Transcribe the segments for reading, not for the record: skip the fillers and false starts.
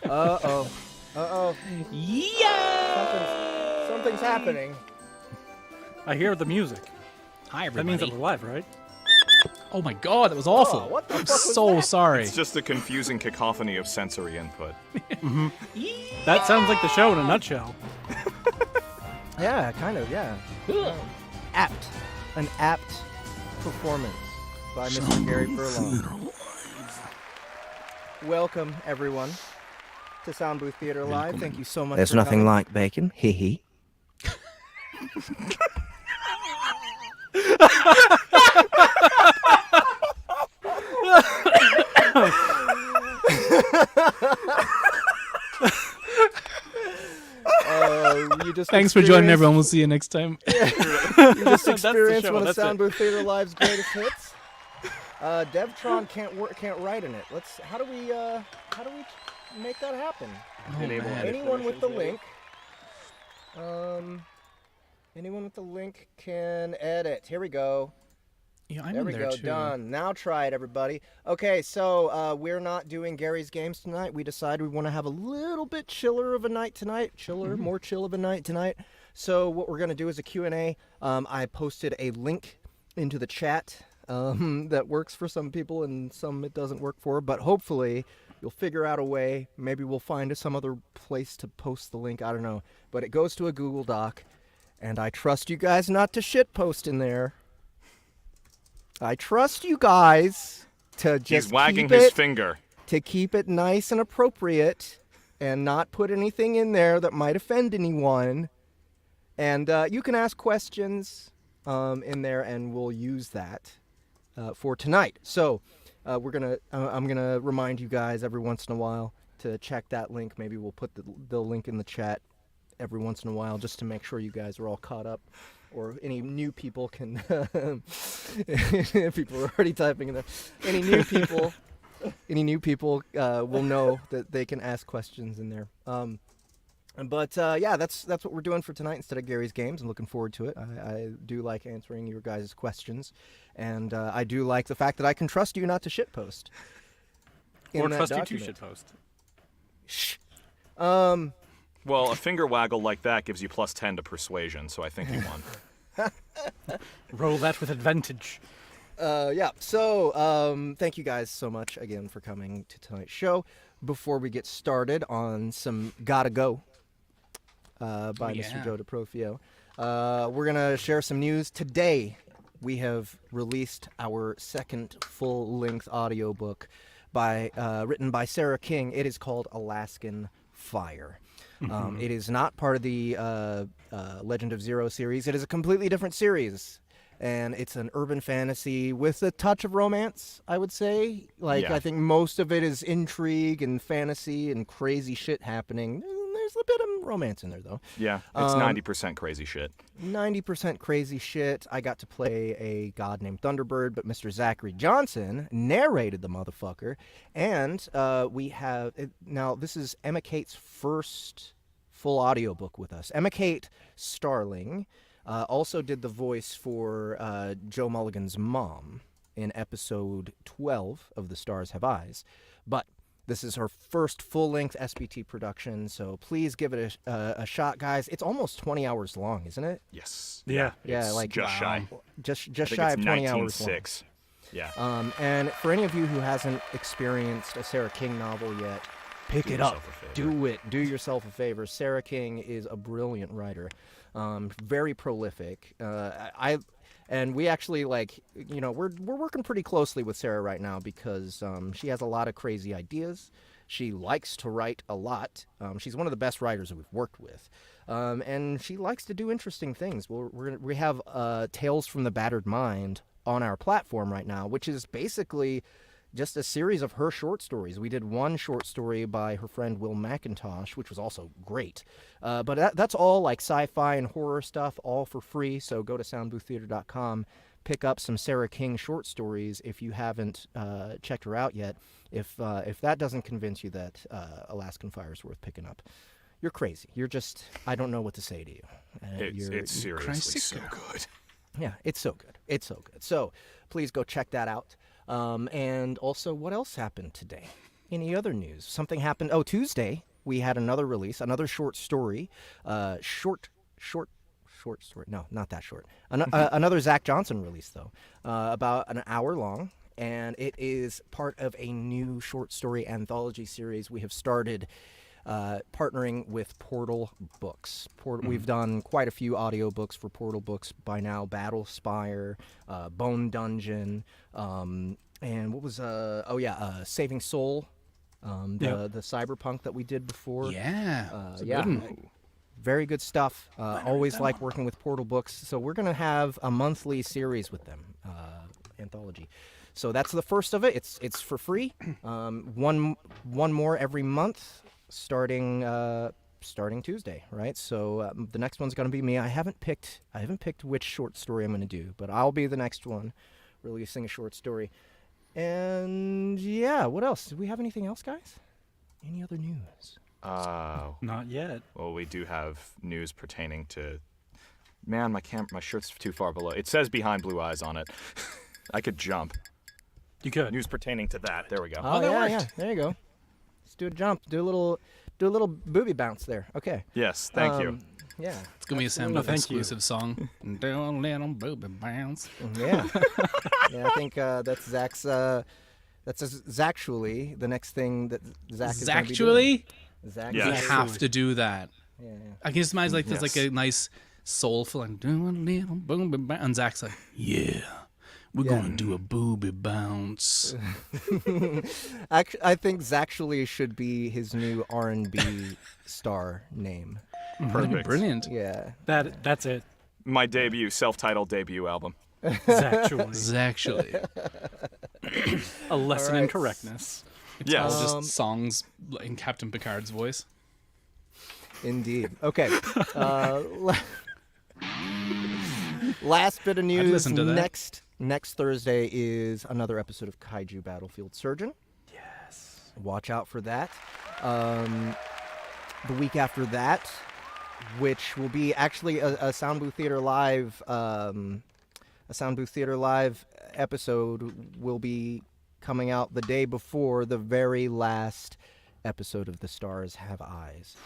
Uh-oh. Uh-oh. Yeah! Something's happening. I hear the music. Hi, That everybody. means that we're live, right? Oh my god, that was awful. Oh, what the I'm fuck was so that? sorry. It's just a confusing cacophony of sensory input. That sounds like the show in a nutshell. Yeah, kind of, yeah. Apt. An apt performance by Mr. Gary Furlong. Welcome, everyone, to Soundbooth Theater Live. Thank you so much There's for nothing coming. like bacon. Hee hee. You just Thanks for joining, experienced- everyone. We'll see you next time. You just the experienced show, one of that's it. Soundbooth Theater Live's greatest hits. Devtron can't write in it. How do we make that happen? Enable edit Anyone with the permissions, link, anyone with the link can edit. Here we go. Yeah, I'm There in we there go. too. Done. Now try it, everybody. Okay, so we're not doing Gary's games tonight. We decided we want to have a little bit chiller of a night tonight. More chill of a night tonight. So what we're going to do is a Q&A. I posted a link into the chat that works for some people and some it doesn't work for. But hopefully you'll figure out a way. Maybe we'll find some other place to post the link. I don't know. But it goes to a Google Doc. And I trust you guys not to shitpost in there. I trust you guys to just He's wagging keep his it, finger. to keep it nice and appropriate and not put anything in there that might offend anyone. And you can ask questions in there and we'll use that for tonight. So I'm gonna remind you guys every once in a while to check that link. Maybe we'll put the link in the chat every once in a while just to make sure you guys are all caught up. Or any new people can. People are already typing in there. Any new people will know that they can ask questions in there. But yeah, that's what we're doing for tonight instead of Gary's games. I'm looking forward to it. I do like answering your guys' questions, and I do like the fact that I can trust you not to shitpost. Or trust you to shitpost. Shh. Well, a finger waggle like that gives you plus 10 to persuasion, so I think you won. Roll that with advantage. Yeah, so thank you guys so much again for coming to tonight's show. Before we get started on some Gotta Go by Mr. Joe DeProfio, we're going to share some news. Today, we have released our second full-length audiobook written by Sarah King. It is called Alaskan Fire. It is not part of the Legend of Zero series. It is a completely different series. And it's an urban fantasy with a touch of romance, I would say. Yeah. I think most of it is intrigue and fantasy and crazy shit happening. There's a bit of romance in there, though. Yeah, it's 90% crazy shit. 90% crazy shit. I got to play a god named Thunderbird, but Mr. Zachary Johnson narrated the motherfucker. And we have... Now, this is Emma Kate's first full audiobook with us. Emma Kate Starling also did the voice for Joe Mulligan's mom in episode 12 of The Stars Have Eyes. But this is her first full-length SBT production, so please give it a shot, guys. It's almost 20 hours long, isn't it? Yes. Yeah. It's like just shy. Just I think shy it's of 20 hours long. 19.6. Yeah. And for any of you who hasn't experienced a Sarah King novel yet, pick it up. yourself a favor. Do it. Do yourself a favor. Sarah King is a brilliant writer, very prolific. And we actually we're working pretty closely with Sarah right now because she has a lot of crazy ideas. She likes to write a lot. She's one of the best writers that we've worked with. And she likes to do interesting things. We have Tales from the Battered Mind on our platform right now, which is basically just a series of her short stories. We did one short story by her friend Will McIntosh, which was also great. But that's all like sci-fi and horror stuff, all for free. So go to soundbooththeater.com, pick up some Sarah King short stories if you haven't checked her out yet. If that doesn't convince you that Alaskan Fire is worth picking up, you're crazy. You're just, I don't know what to say to you. It's seriously so good. Yeah, it's so good. It's so good. So please go check that out. And also, what else happened today? Any other news? Something happened. Oh, Tuesday we had another release, another short story. Short story. No, not that short. Another Zach Johnson release though, about an hour long, and it is part of a new short story anthology series we have started. Partnering with Portal Books. We've done quite a few audiobooks for Portal Books by now. Battle Spire, Bone Dungeon, and what was Saving Soul, the cyberpunk that we did before. Yeah. It's a yeah. good one. Very good stuff. Always like working with Portal Books. So we're gonna have a monthly series with them, anthology. So that's the first of it. It's for free. One more every month. Starting Tuesday, right? So the next one's going to be me. I haven't picked which short story I'm going to do, but I'll be the next one, releasing a short story. And yeah, what else? Do we have anything else, guys? Any other news? Not yet. Well, we do have news pertaining to. Man, my shirt's too far below. It says "Behind Blue Eyes" on it. I could jump. You could. News pertaining to that. There we go. Oh yeah. There you go. Let's do a jump. Do a little booby bounce there. Okay. Yes, thank you. Yeah. It's gonna be a Soundbooth thank exclusive song. Do a little booby bounce. Yeah. Yeah. I think that's Zach's. That's Zachtually the next thing that Zach is gonna be doing. Zach. Yeah. We have to do that. Yeah. I can just imagine like there's Yes. like a nice soulful and do a little booby bounce, and Zach's like, yeah. We're gonna do a booby bounce. Actually, I think Zachtually should be his new R&B star name. Perfect. Brilliant. Yeah. That's it. My self-titled debut album. Actually, Actually. a lesson in Alright. correctness. It's Yes. all just songs in Captain Picard's voice. Indeed. Okay. Last bit of news. listen to that. Next Thursday is another episode of Kaiju Battlefield Surgeon. Yes. Watch out for that. The week after that, which will be actually a Soundbooth Theater Live, episode will be coming out the day before the very last episode of The Stars Have Eyes.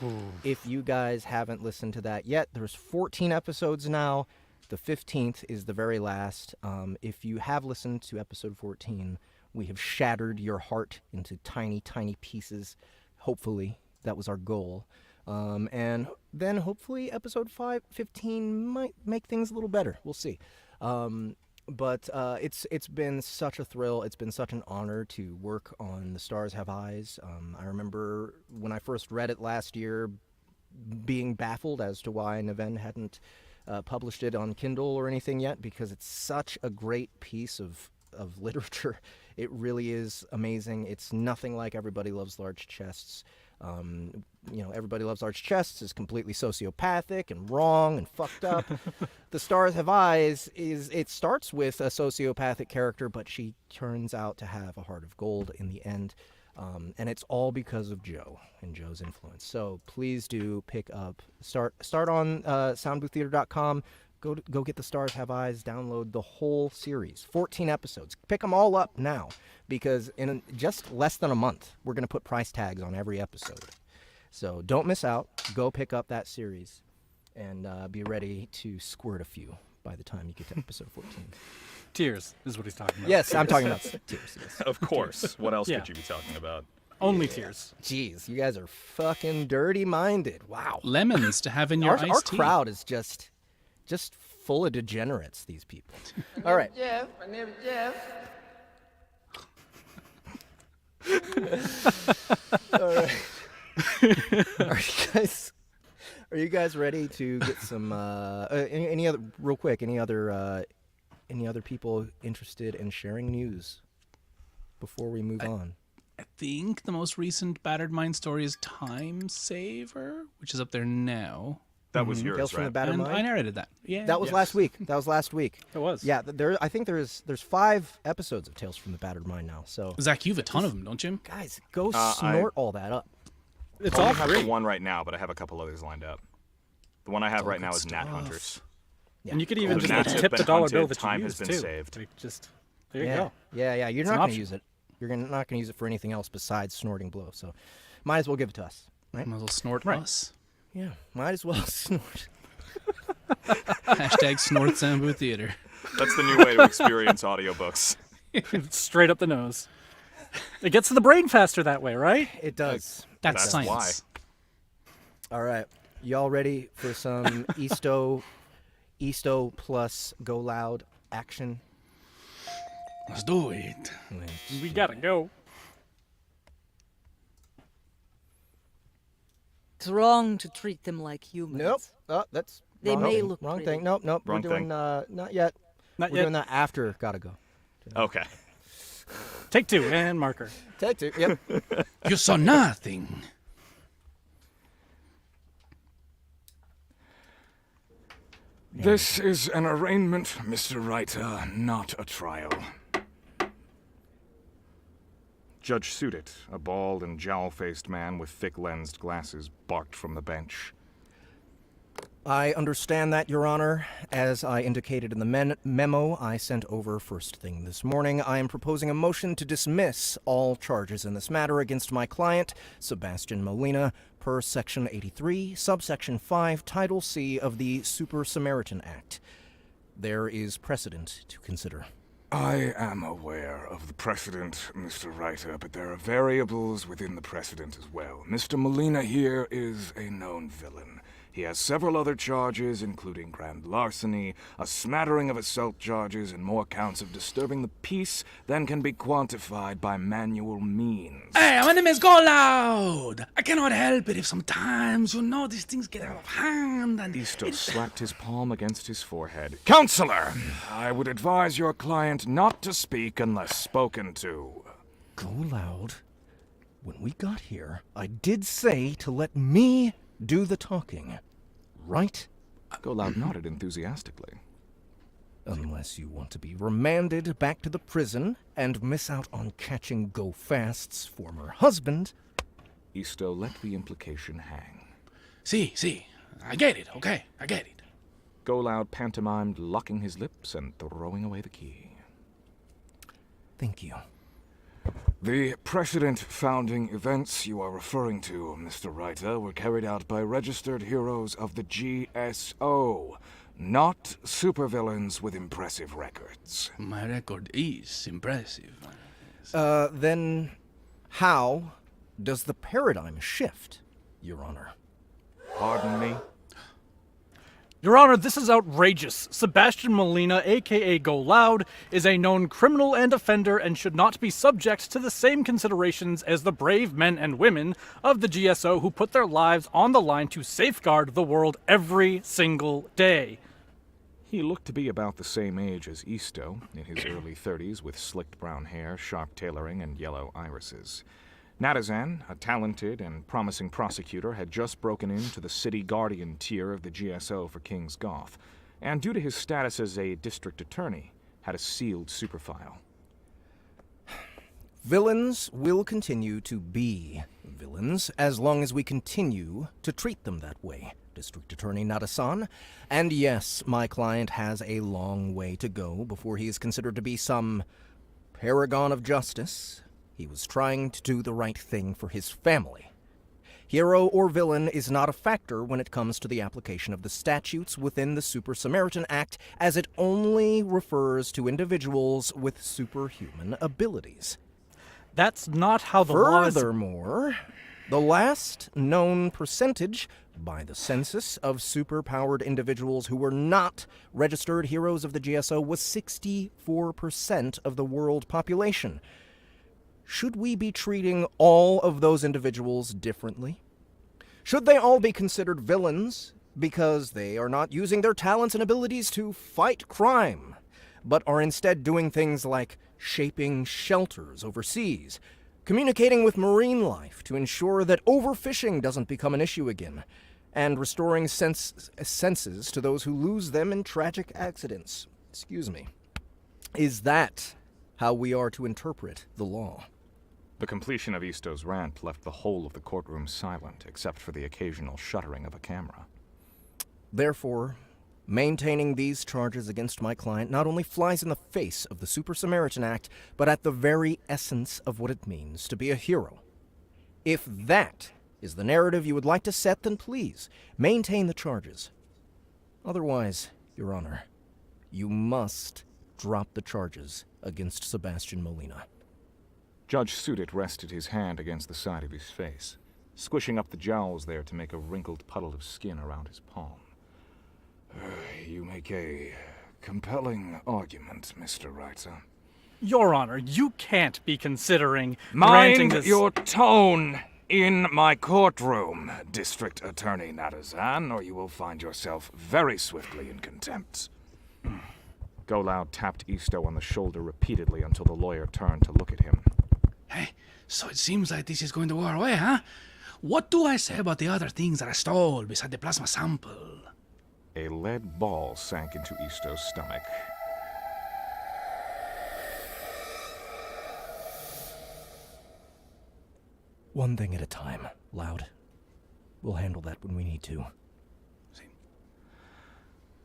If you guys haven't listened to that yet, there's 14 episodes now. The 15th is the very last. If you have listened to episode 14, we have shattered your heart into tiny, tiny pieces. Hopefully, that was our goal. And then hopefully episode 15 might make things a little better. We'll see. But it's been such a thrill. It's been such an honor to work on The Stars Have Eyes. I remember when I first read it last year being baffled as to why Neven hadn't published it on Kindle or anything yet, because it's such a great piece of literature. It really is amazing. It's nothing like Everybody Loves Large Chests. Everybody Loves Large Chests is completely sociopathic and wrong and fucked up. The Stars Have Eyes it starts with a sociopathic character, but she turns out to have a heart of gold in the end. And it's all because of Joe and Joe's influence. So please do pick up. Start on soundbooththeater.com. Go get The Stars Have Eyes. Download the whole series, 14 episodes. Pick them all up now, because in just less than a month, we're going to put price tags on every episode. So don't miss out. Go pick up that series and be ready to squirt a few by the time you get to episode 14. Tears is what he's talking about. Yes, I'm talking about tears. Yes. Of course. What else Yeah. could you be talking about? Only tears. Jeez, you guys are fucking dirty-minded. Wow. Lemons to have in your Our iced tea. crowd is just full of degenerates, these people. All right. Jeff, my name is Jeff. All right. Are you guys ready to get some any other people interested in sharing news before we move on? I think the most recent Battered Mind story is Time Saver, which is up there now. That was yours, Tales from the right? Battered And Mind? I narrated that. Yeah. That was Yes. last week. That was last week. It was. Yeah, I think there's 5 episodes of Tales from the Battered Mind now. So Zach, you have a ton of them, don't you? guys, go snort all that up. It's I all only have the free. one right now, but I have a couple others lined up. The one I have right now is Gnat Hunters. And you could even The just gnats have tip been the dollar hunted, bill that time you has used been too. saved. Like, just there you Yeah, go. yeah. You're It's not an going to option. use it. You're not going to use it for anything else besides snorting blow, so might as well give it to us, right? Might as well snort Right. us. Yeah, might as well snort. Hashtag snort Soundbooth Theater. That's the new way to experience audiobooks. Straight up the nose. It gets to the brain faster that way, right? It does. That's That's science. All right, y'all ready for some Easto plus Go Loud action? Let's do it. We gotta go. It's wrong to treat them like humans. Nope. Oh, that's They wrong may thing. look wrong pretty. thing. Nope. Wrong We're doing not yet. Not We're yet. doing that after. Gotta go. Okay. Take 2 and marker. Take 2. Yep. You saw nothing. This is an arraignment, Mr. Writer, not a trial. Judge Suited, a bald and jowl-faced man with thick-lensed glasses, barked from the bench. I understand that, Your Honor. As I indicated in the memo I sent over first thing this morning, I am proposing a motion to dismiss all charges in this matter against my client, Sebastian Molina, per Section 83, Subsection 5, Title C of the Super Samaritan Act. There is precedent to consider. I am aware of the precedent, Mr. Writer, but there are variables within the precedent as well. Mr. Molina here is a known villain. He has several other charges, including grand larceny, a smattering of assault charges, and more counts of disturbing the peace than can be quantified by manual means. Hey, my name is Go Loud. I cannot help it if sometimes, these things get out of hand and... Easto slapped his palm against his forehead. Counselor, I would advise your client not to speak unless spoken to. Go Loud. When we got here, I did say to let me do the talking, right? Go Loud nodded enthusiastically. Unless you want to be remanded back to the prison and miss out on catching Go Fast's former husband. Easto let the implication hang. See, I get it, okay? I get it. Go Loud pantomimed, locking his lips and throwing away the key. Thank you. The precedent founding events you are referring to, Mr. Writer, were carried out by registered heroes of the GSO, not supervillains with impressive records. My record is impressive. Then how does the paradigm shift, Your Honor? Pardon me? Your Honor, this is outrageous. Sebastian Molina, a.k.a. Go Loud, is a known criminal and offender and should not be subject to the same considerations as the brave men and women of the GSO who put their lives on the line to safeguard the world every single day. He looked to be about the same age as Easto, in his early 30s, with slicked brown hair, sharp tailoring, and yellow irises. Natazan, a talented and promising prosecutor, had just broken into the city guardian tier of the GSO for King's Goth, and due to his status as a district attorney, had a sealed superfile. Villains will continue to be villains as long as we continue to treat them that way, District Attorney Nadasan. And yes, my client has a long way to go before he is considered to be some paragon of justice. He was trying to do the right thing for his family. Hero or villain is not a factor when it comes to the application of the statutes within the Super Samaritan Act, as it only refers to individuals with superhuman abilities. That's not how the law is... Furthermore, the last known percentage by the census of superpowered individuals who were not registered heroes of the GSO was 64% of the world population. Should we be treating all of those individuals differently? Should they all be considered villains because they are not using their talents and abilities to fight crime, but are instead doing things like shaping shelters overseas, communicating with marine life to ensure that overfishing doesn't become an issue again, and restoring senses to those who lose them in tragic accidents? Excuse me. Is that how we are to interpret the law? The completion of Easto's rant left the whole of the courtroom silent, except for the occasional shuddering of a camera. Therefore, Maintaining these charges against my client not only flies in the face of the Super Samaritan Act, but at the very essence of what it means to be a hero. If that is the narrative you would like to set, then please, maintain the charges. Otherwise, Your Honor, you must drop the charges against Sebastian Molina. Judge Sudet rested his hand against the side of his face, squishing up the jowls there to make a wrinkled puddle of skin around his palm. You make a compelling argument, Mr. Reiter. Your Honor, you can't be considering granting Mind this... your tone in my courtroom, District Attorney Natazan, or you will find yourself very swiftly in contempt. Goloud tapped Isto on the shoulder repeatedly until the lawyer turned to look at him. Hey, so it seems like this is going to go our way, huh? What do I say about the other things that I stole beside the plasma sample? A lead ball sank into Isto's stomach. One thing at a time, Loud. We'll handle that when we need to.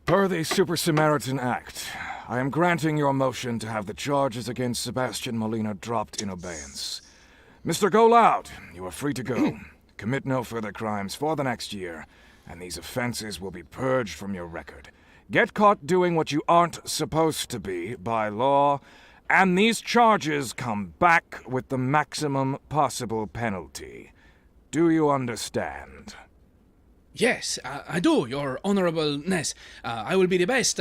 Per the Super Samaritan Act, I am granting your motion to have the charges against Sebastian Molina dropped in abeyance. Mr. Goloud, you are free to go. Commit no further crimes for the next year, and these offenses will be purged from your record. Get caught doing what you aren't supposed to be by law, and these charges come back with the maximum possible penalty. Do you understand? Yes, I do, Your Honorableness. I will be the best,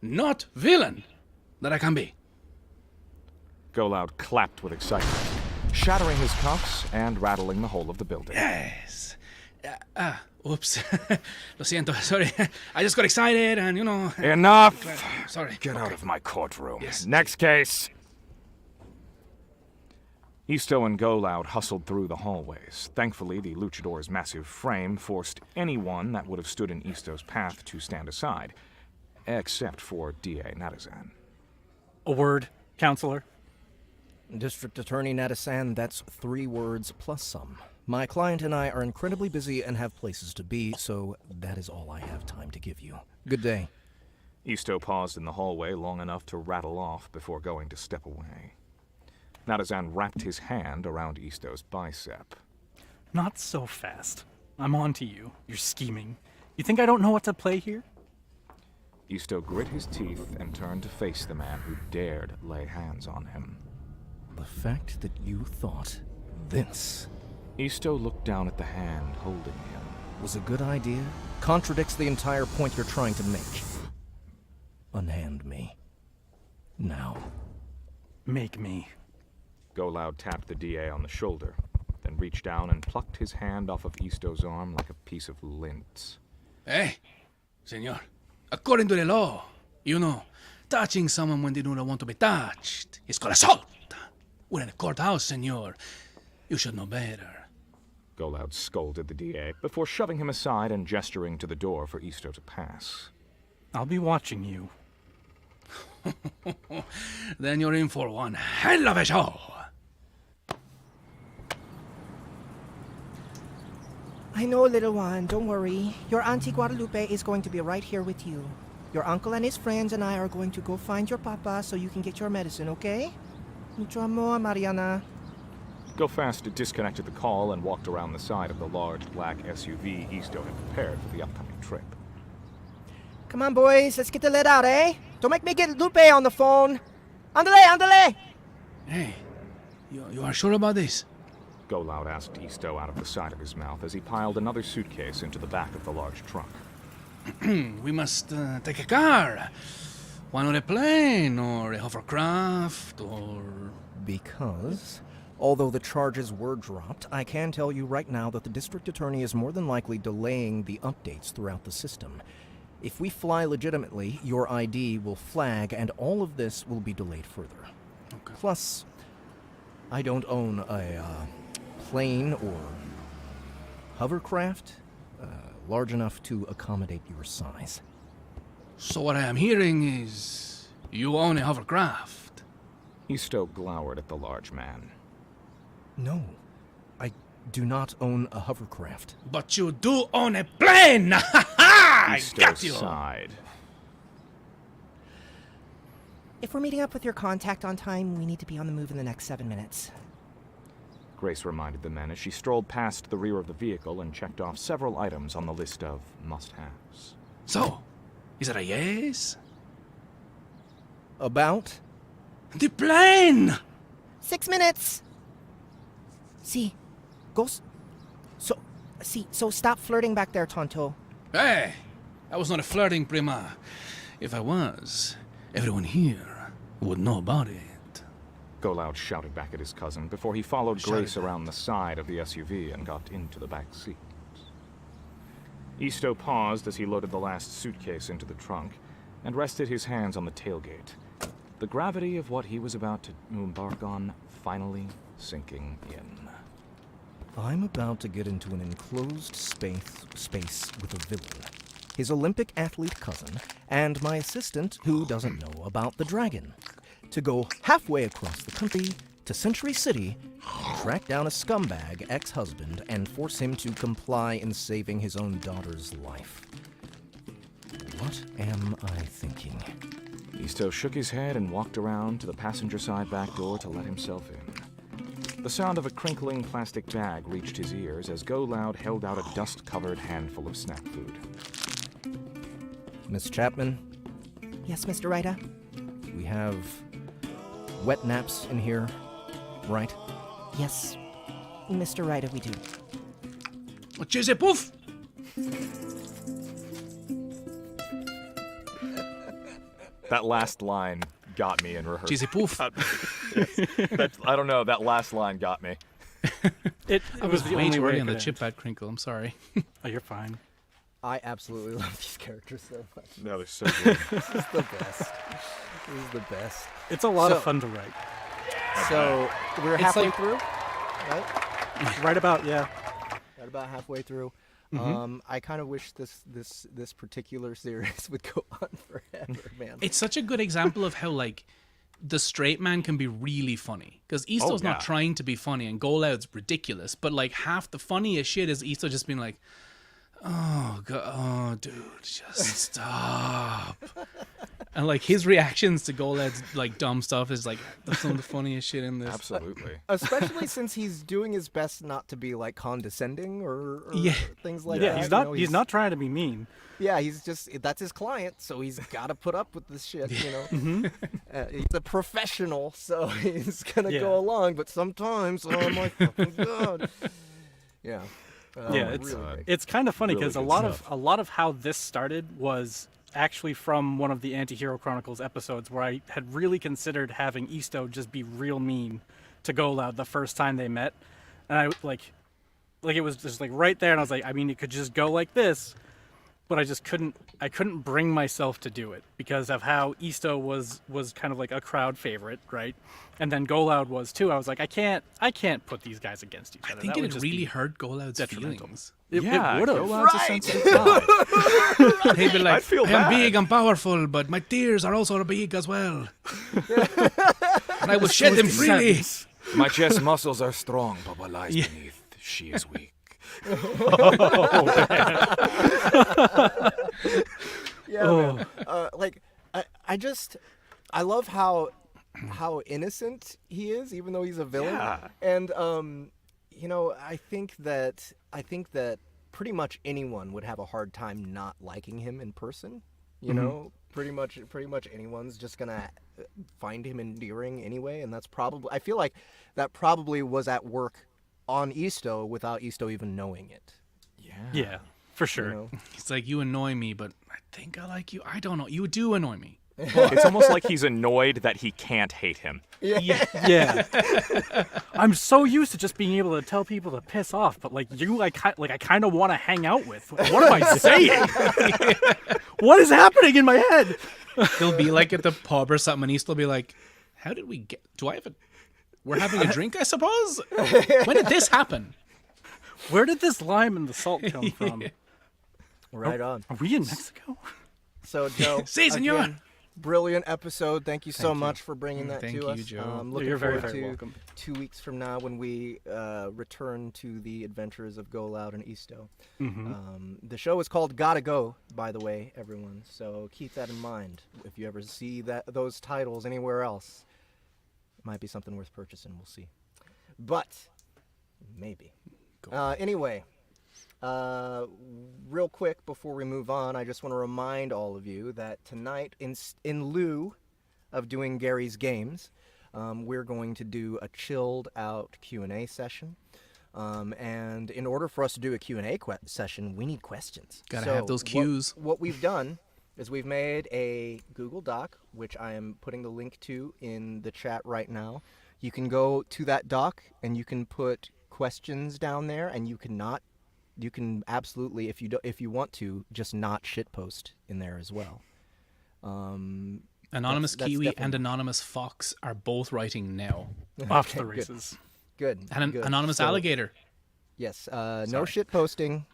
not villain that I can be. Goloud clapped with excitement, shattering his cuffs and rattling the whole of the building. Yes. Oops. Lo siento, sorry. I just got excited and, you know... Enough! Sorry. Get out of my courtroom. Yes. Next case. Isto and Goloud hustled through the hallways. Thankfully, the luchador's massive frame forced anyone that would have stood in Isto's path to stand aside, except for D.A. Natazan. A word, Counselor? District Attorney Natasan, that's 3 words plus some. My client and I are incredibly busy and have places to be, so that is all I have time to give you. Good day. Isto paused in the hallway long enough to rattle off before going to step away. Natazan wrapped his hand around Isto's bicep. Not so fast. I'm on to you. You're scheming. You think I don't know what to play here? Isto grit his teeth and turned to face the man who dared lay hands on him. The fact that you thought this Isto looked down at the hand holding him. was a good idea contradicts the entire point you're trying to make. Unhand me. Now. Make me. Goloud tapped the DA on the shoulder, then reached down and plucked his hand off of Isto's arm like a piece of lint. Hey, senor. According to the law, you know, touching someone when they do not want to be touched is called assault. We're in a courthouse, senor. You should know better. Goloud scolded the DA before shoving him aside and gesturing to the door for Isto to pass. I'll be watching you. Then you're in for one hell of a show. I know, little one, don't worry. Your Auntie Guadalupe is going to be right here with you. Your uncle and his friends and I are going to go find your papa so you can get your medicine, okay? Mucho amor, Mariana. Go Fast disconnected the call and walked around the side of the large black SUV Isto had prepared for the upcoming trip. Come on, boys, let's get the lead out, eh? Don't make me get Lupe on the phone. Andale, andale! Hey, you are sure about this? Goloud asked Isto out of the side of his mouth as he piled another suitcase into the back of the large trunk. We must take a car. Why not a plane or a hovercraft or... Because, although the charges were dropped, I can tell you right now that the district attorney is more than likely delaying the updates throughout the system. If we fly legitimately, your ID will flag and all of this will be delayed further. Okay. Plus, I don't own a plane or hovercraft large enough to accommodate your size. So what I am hearing is you own a hovercraft. Isto glowered at the large man. No, I do not own a hovercraft. But you do own a plane! Ha ha! I Isto got you. sighed. If we're meeting up with your contact on time, we need to be on the move in the next 7 minutes. Grace reminded the men as she strolled past the rear of the vehicle and checked off several items on the list of must-haves. So, is it a yes? About? The plane! 6 minutes! See, so stop flirting back there, Tonto. Hey, I was not flirting, Prima. If I was, everyone here would know about it. Goloud shouted back at his cousin before he followed Grace around the side of the SUV and got into the back seat. Isto paused as he loaded the last suitcase into the trunk and rested his hands on the tailgate, the gravity of what he was about to embark on finally sinking in. I'm about to get into an enclosed space with a villain, his Olympic athlete cousin, and my assistant who doesn't know about the dragon. To go halfway across the country to Century City, track down a scumbag ex-husband, and force him to comply in saving his own daughter's life. What am I thinking? Isto shook his head and walked around to the passenger side back door to let himself in. The sound of a crinkling plastic bag reached his ears as Goloud held out a dust-covered handful of snack food. Miss Chapman, Yes, Mr. Ryder? we have wet naps in here, right? Yes, Mr. Ryder, we do. Chese Puff! That last line got me in rehearsal. Chese Puff. I don't know, that last line got me. It I was was the way only too way early it on the could chip bad crinkle. I'm sorry. end. Oh, you're fine. I absolutely love these characters so much. No, they're so good. This is the best. This is the best. It's a lot So- of fun to write. So we're It's halfway like- through, right? Right about, yeah. Right about halfway through. Mm-hmm. I kind of wish this particular series would go on forever, man. It's such a good example of how, like, the straight man can be really funny. Because Isto's yeah. not trying to be funny, and Goloud's ridiculous. But, like, half the funniest shit is Isto just being like, oh, God, oh, dude, just stop. And, like, his reactions to Goloud's, like, dumb stuff is, like, some of the funniest shit in this. Absolutely. Especially since he's doing his best not to be like condescending or Yeah. things like Yeah, that. he's you not. know, He's not trying to be mean. Yeah, he's just that's his client, so he's got to put up with this shit. You know, Mm-hmm. he's a professional, so he's gonna Yeah. go along. But sometimes, oh my fucking god, yeah, Yeah, it's really great. it's kind of funny Really because good a lot of how this started was actually from one of the Anti-Hero Chronicles episodes where I had really considered having Isto just be real mean to Goloud the first time they met, and I like it was just like right there, and I was like, I mean, it could just go like this, but I just couldn't bring myself to do it because of how Isto was kind of like a crowd favorite, right? And then Goloud was too. I was like, I can't put these guys against each I other. think That would it just really be hurt Goloud's detrimental. feelings. It Yeah, would have. Goloud's a sensitive guy. He'd be like, I'd feel I'm bad. big and powerful, but my tears are also big as well. And I will shed them freely. My chest muscles are strong, but what lies beneath, she is weak. Yeah, man. Like I love how innocent he is, even though he's a villain. Yeah. And you know, I think that pretty much anyone would have a hard time not liking him in person. You know, pretty much anyone's just gonna find him endearing anyway, and that's probably I feel like that probably was at work on Isto without Isto even knowing it. Yeah, for sure. You know? It's like, you annoy me, but I think I like you. I don't know. You do annoy me. It's almost like he's annoyed that he can't hate him. Yeah. I'm so used to just being able to tell people to piss off, but like you, I kind of want to hang out with. What am I saying? What is happening in my head? He'll be like at the pub or something, and East will be like, how did we get... Do I have a... We're having a drink, I suppose? When did this happen? Where did this lime and the salt come from? Right on. Are we in Mexico? So Joe, Si, senor. again, brilliant episode. Thank you so Thank you. much for bringing that Thank to you, us. Joe. Looking You're very, forward very to welcome. 2 weeks from now when we return to the adventures of Go Loud and Easto. The show is called Gotta Go, by the way, everyone. So keep that in mind. If you ever see those titles anywhere else, it might be something worth purchasing. We'll see. But maybe. Anyway. Real quick before we move on, I just want to remind all of you that tonight, in lieu of doing Gary's games, we're going to do a chilled out Q&A session. And in order for us to do a Q&A session, we need questions. Gotta have those cues. What we've done is we've made a Google Doc, which I am putting the link to in the chat right now. You can go to that doc and you can put questions down there, and you can absolutely, if you want to, just not shitpost in there as well. Anonymous that's Kiwi definitely- and Anonymous Fox are both writing now. Off to the good. races. Good. And an good. Anonymous So, Alligator. Yes. No shitposting.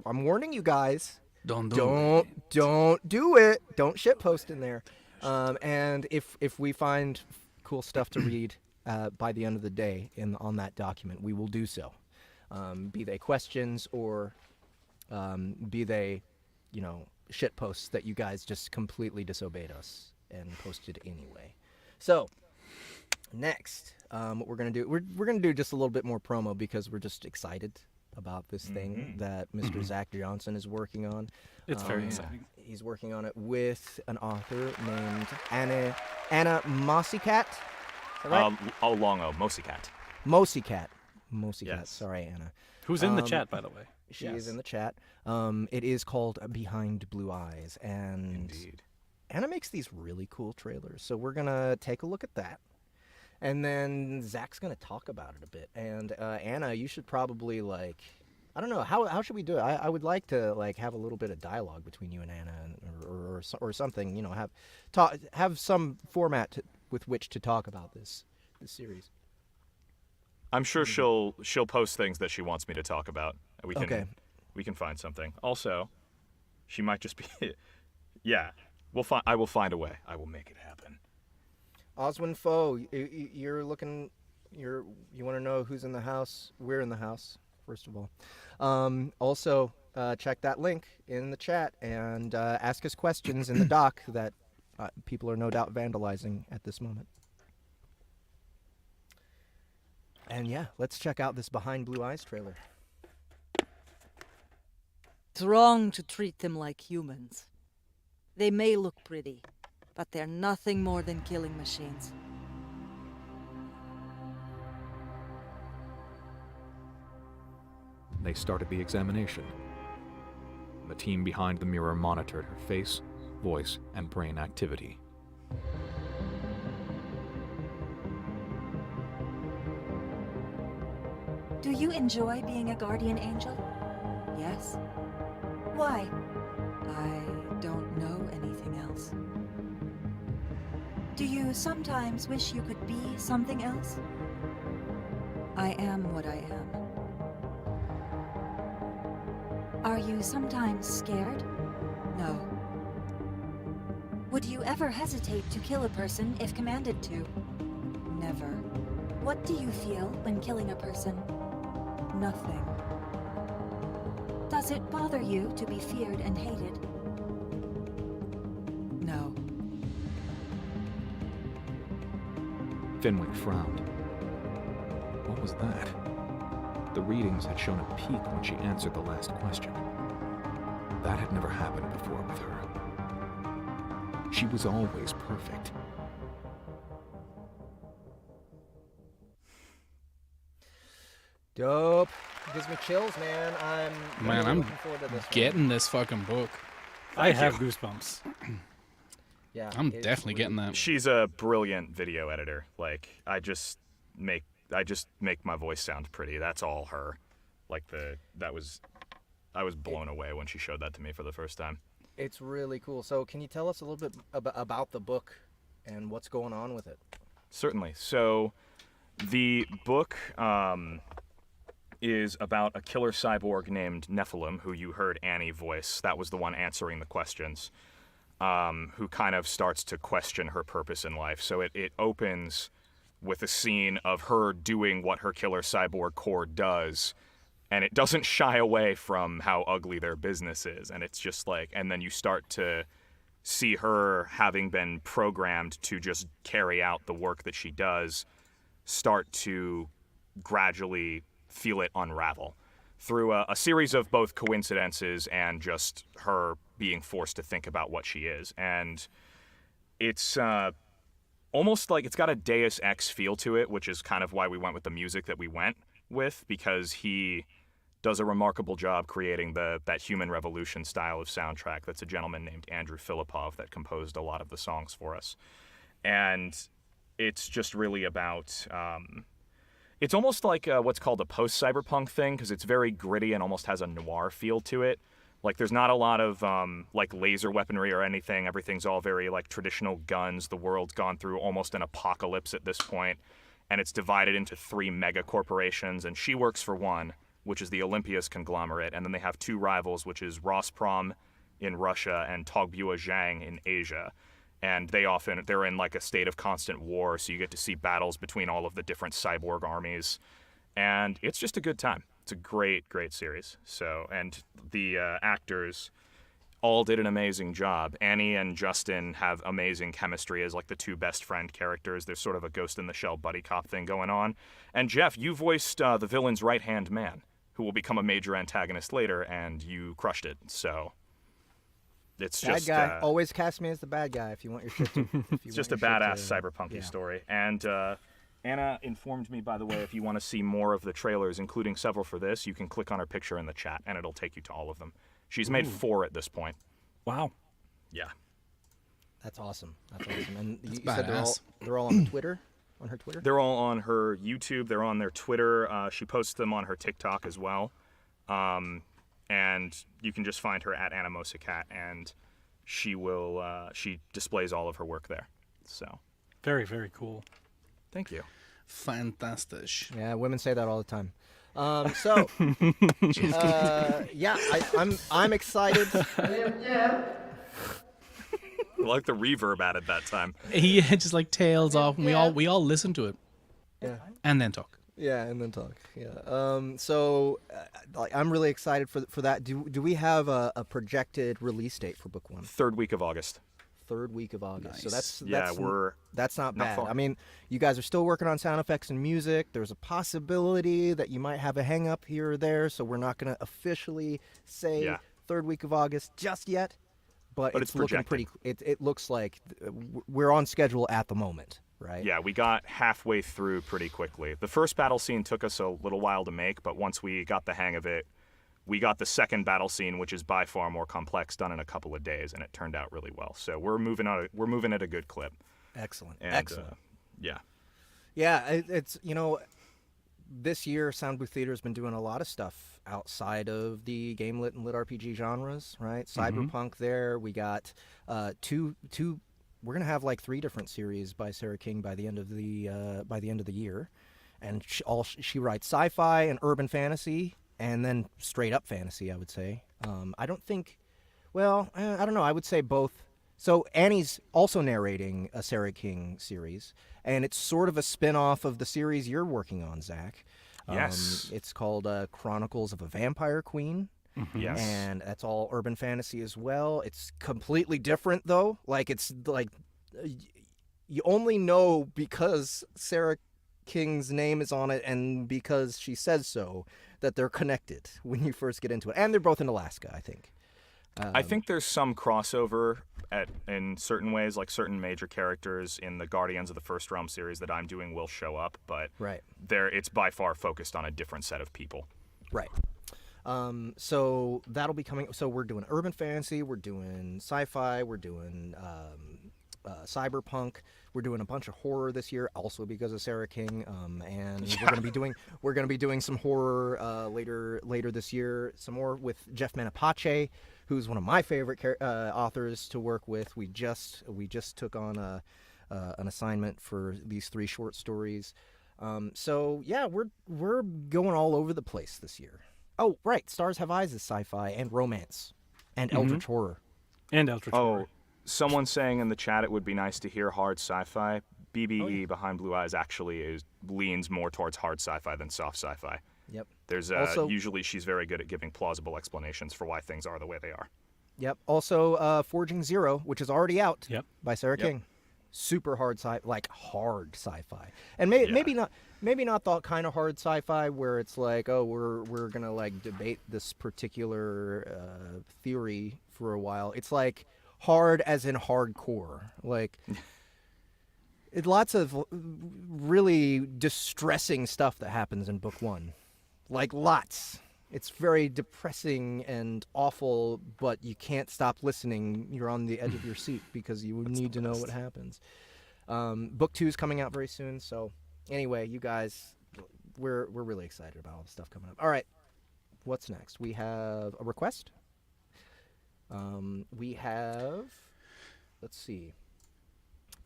I'm warning you guys. Don't do Don't do it. Don't shitpost in there. And if we find cool stuff to read by the end of the day on that document, we will do so. Be they questions or be they, shit posts that you guys just completely disobeyed us and posted anyway. So, next, what we're gonna do, we're gonna do just a little bit more promo because we're just excited about this thing that Mr. Zach Johnson is working on. It's very exciting. He's working on it with an author named Anna Mosicat. Is that right? Mosicat. Mosicat. Yes. Sorry, Anna. Who's in the chat, by the way? She is in the chat. It is called Behind Blue Eyes, and Indeed. Anna makes these really cool trailers. So we're gonna take a look at that, and then Zach's gonna talk about it a bit. And Anna, you should probably I don't know how should we do it. I would like to have a little bit of dialogue between you and Anna, or something. Have some format with which to talk about this series. I'm sure she'll post things that she wants me to talk about. We can find something. Also, she might just be yeah. I will find a way. I will make it happen. Oswin Foe, you're looking. You want to know who's in the house? We're in the house, first of all. Also, check that link in the chat and ask us questions in the doc that people are no doubt vandalizing at this moment. And yeah, let's check out this Behind Blue Eyes trailer. It's wrong to treat them like humans. They may look pretty, but they're nothing more than killing machines. They started the examination. The team behind the mirror monitored her face, voice, and brain activity. Do you enjoy being a guardian angel? Yes? Why? I don't know anything else. Do you sometimes wish you could be something else? I am what I am. Are you sometimes scared? No. Would you ever hesitate to kill a person if commanded to? Never. What do you feel when killing a person? Nothing. Does it bother you to be feared and hated? No. Fenwick frowned. What was that? The readings had shown a peak when she answered the last question. That had never happened before with her. She was always perfect. Dope. Gives me chills, man. I'm I'm looking forward to this one. getting this fucking book. I have goosebumps. Yeah, I'm it's definitely getting really that. She's a brilliant video editor. I just make my voice sound pretty. That's all her. I was blown away when she showed that to me for the first time. It's really cool. So can you tell us a little bit about the book and what's going on with it? Certainly. So, the book is about a killer cyborg named Nephilim, who you heard Annie voice. That was the one answering the questions. who kind of starts to question her purpose in life. So it opens with a scene of her doing what her killer cyborg core does, and it doesn't shy away from how ugly their business is. And it's just like, and then you start to see her, having been programmed to just carry out the work that she does, start to gradually feel it unravel through a series of both coincidences and just her being forced to think about what she is. And it's almost like it's got a Deus Ex feel to it, which is kind of why we went with the music that we went with, because he does a remarkable job creating that Human Revolution style of soundtrack. That's a gentleman named Andrew Filipov that composed a lot of the songs for us. And it's just really about... it's almost like what's called a post-cyberpunk thing, because it's very gritty and almost has a noir feel to it. Like, there's not a lot of, like, laser weaponry or anything. Everything's all very, like, traditional guns. The world's gone through almost an apocalypse at this point, and it's divided into 3 mega corporations, and she works for one, which is the Olympias conglomerate, and then they have 2 rivals, which is Rosprom in Russia and Togbua Zhang in Asia. And they're in, like, a state of constant war, so you get to see battles between all of the different cyborg armies, and it's just a good time. It's a great, great series. So, and the actors all did an amazing job. Annie and Justin have amazing chemistry as, like, the 2 best friend characters. There's sort of a Ghost in the Shell buddy cop thing going on. And Jeff, you voiced the villain's right-hand man, who will become a major antagonist later, and you crushed it. So, it's Bad just... guy. Always cast me as the bad guy if you want your shit to... It's just a badass cyberpunky story. And Anna informed me, by the way, if you want to see more of the trailers, including several for this, you can click on her picture in the chat, and it'll take you to all of them. She's made 4 at this point. Wow. Yeah. That's awesome. That's awesome. And you said badass. they're all on Twitter? On her Twitter? They're all on her YouTube. They're on their Twitter. She posts them on her TikTok as well. And you can just find her at Animosacat, and she displays all of her work there. So. Very, very cool. Thank you. Fantastic. Yeah, women say that all the time. Yeah, I'm excited. I like the reverb added that time. He just like tails off, and we all listen to it. Yeah. And then talk. Yeah, and then talk. Yeah. Like, I'm really excited for that. Do we have a projected release date for book 1? 3rd week of August. 3rd week of August. Nice. So that's not not bad. far. I mean, you guys are still working on sound effects and music. There's a possibility that you might have a hang up here or there, so we're not going to officially say 3rd week of August just yet. But it's looking projected. it looks like we're on schedule at the moment, right? Yeah, we got halfway through pretty quickly. The first battle scene took us a little while to make, but once we got the hang of it, we got the second battle scene, which is by far more complex, done in a couple of days, and it turned out really well. So we're moving at a good clip. Excellent. And, Excellent. Yeah. Yeah, it's this year Soundbooth Theater has been doing a lot of stuff outside of the Gamelit and LitRPG genres, right? Cyberpunk there. We got two we're gonna have like 3 different series by Sarah King by the end of the year, and she writes sci-fi and urban fantasy, and then straight up fantasy, I would say. I don't know. I would say both. So Annie's also narrating a Sarah King series, and it's sort of a spin-off of the series you're working on, Zach. Yes. It's called Chronicles of a Vampire Queen. Yes. And that's all urban fantasy as well. It's completely different, though. Like, it's like you only know because Sarah King's name is on it and because she says so that they're connected when you first get into it. And they're both in Alaska, I think. I think there's some crossover in certain ways, like certain major characters in the Guardians of the First Realm series that I'm doing will show up, but right. It's by far focused on a different set of people. Right. So that'll be coming. So we're doing urban fantasy, we're doing sci-fi, we're doing cyberpunk, we're doing a bunch of horror this year, also because of Sarah King. And we're gonna be doing some horror later this year. Some more with Jeff Manapache, who's one of my favorite authors to work with. We just took on an assignment for these 3 short stories. So yeah, we're going all over the place this year. Oh, right. Stars Have Eyes is sci-fi and romance and eldritch horror. And eldritch horror. Someone saying in the chat it would be nice to hear hard sci-fi. BBE Behind Blue Eyes actually leans more towards hard sci-fi than soft sci-fi. Yep. There's Also, usually she's very good at giving plausible explanations for why things are the way they are. Yep. Also, Forging Zero, which is already out. Yep. By Sarah Yep. King. Super hard hard sci-fi, and maybe not the kind of hard sci-fi where it's like, oh, we're gonna like debate this particular theory for a while. It's like hard as in hardcore, like lots of really distressing stuff that happens in book 1, like lots. It's very depressing and awful, but you can't stop listening. You're on the edge of your seat because you need to know what happens. Book 2 is coming out very soon. So anyway, you guys, we're really excited about all the stuff coming up. All right, what's next? We have a request. We have, let's see.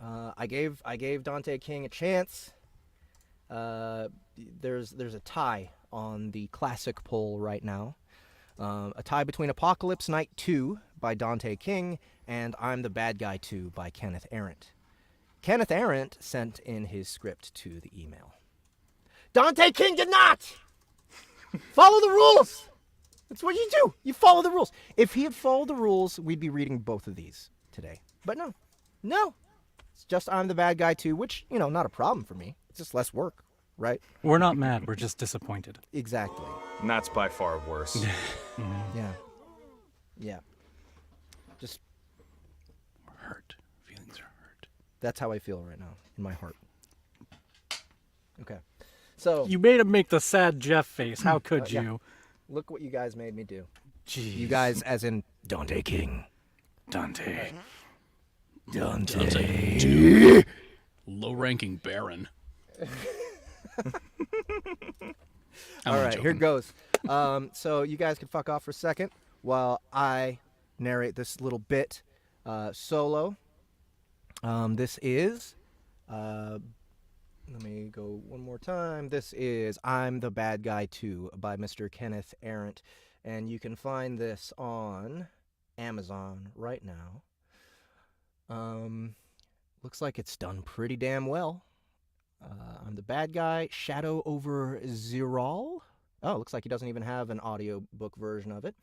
I gave Dante King a chance. There's a tie on the classic poll right now. A tie between Apocalypse Night 2 by Dante King and I'm the Bad Guy 2 by Kenneth Arant. Kenneth Arant sent in his script to the email. Dante King did not! Follow the rules! That's what you do. You follow the rules. If he had followed the rules, we'd be reading both of these today. But no. It's just I'm the Bad Guy 2, which, not a problem for me. It's just less work, right? We're not mad. We're just disappointed. Exactly. And that's by far worse. Yeah. Just, Hurt. Feelings are hurt. that's how I feel right now, in my heart. Okay. So, You made him make the sad Jeff face. How could yeah. you? look what you guys made me do. Jeez. You guys, as in Dante King. Dante. Dante. Low-ranking Baron. All right, here goes. So you guys can fuck off for a second while I narrate this little bit solo. This is, let me go one more time. This is I'm the Bad Guy 2 by Mr. Kenneth Arant. And you can find this on Amazon right now. Looks like it's done pretty damn well. I'm the Bad Guy, Shadow over Ziral. Oh, looks like he doesn't even have an audiobook version of it.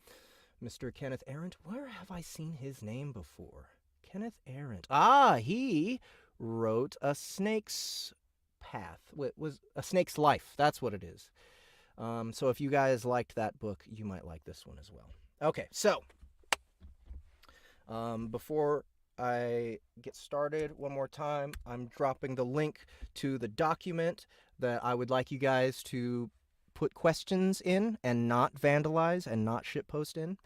Mr. Kenneth Arant. Where have I seen his name before? Kenneth Arant. He wrote A Snake's Path. Was A Snake's Life. That's what it is. So if you guys liked that book, you might like this one as well. Okay, so before I get started one more time, I'm dropping the link to the document that I would like you guys to put questions in and not vandalize and not shitpost in.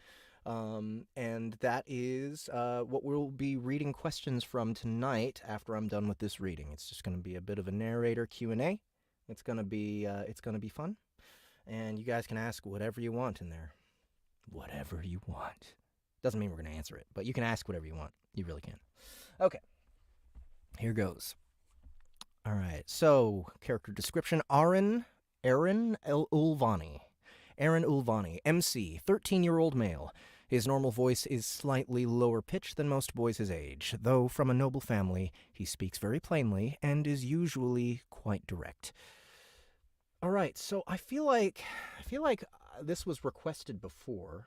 And that is what we'll be reading questions from tonight after I'm done with this reading. It's just going to be a bit of a narrator Q&A. It's going to be fun. And you guys can ask whatever you want in there. Whatever you want. Doesn't mean we're going to answer it, but you can ask whatever you want. You really can. Okay. Here goes. All right. So, character description. Arant Ulvani. Arant Ulvani, MC, 13-year-old male. His normal voice is slightly lower pitched than most boys his age, though from a noble family, he speaks very plainly and is usually quite direct. All right, so I feel like this was requested before.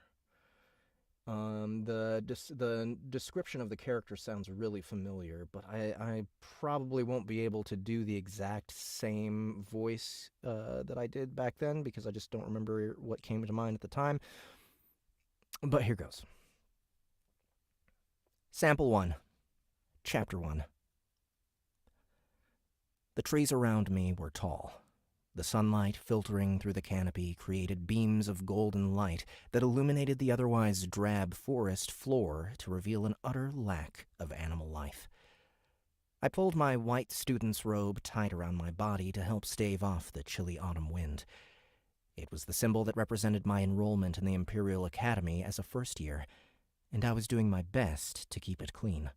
The description of the character sounds really familiar, but I probably won't be able to do the exact same voice that I did back then because I just don't remember what came to mind at the time. But here goes. Sample 1, Chapter 1. The trees around me were tall. The sunlight filtering through the canopy created beams of golden light that illuminated the otherwise drab forest floor to reveal an utter lack of animal life. I pulled my white student's robe tight around my body to help stave off the chilly autumn wind. It was the symbol that represented my enrollment in the Imperial Academy as a first year, and I was doing my best to keep it clean.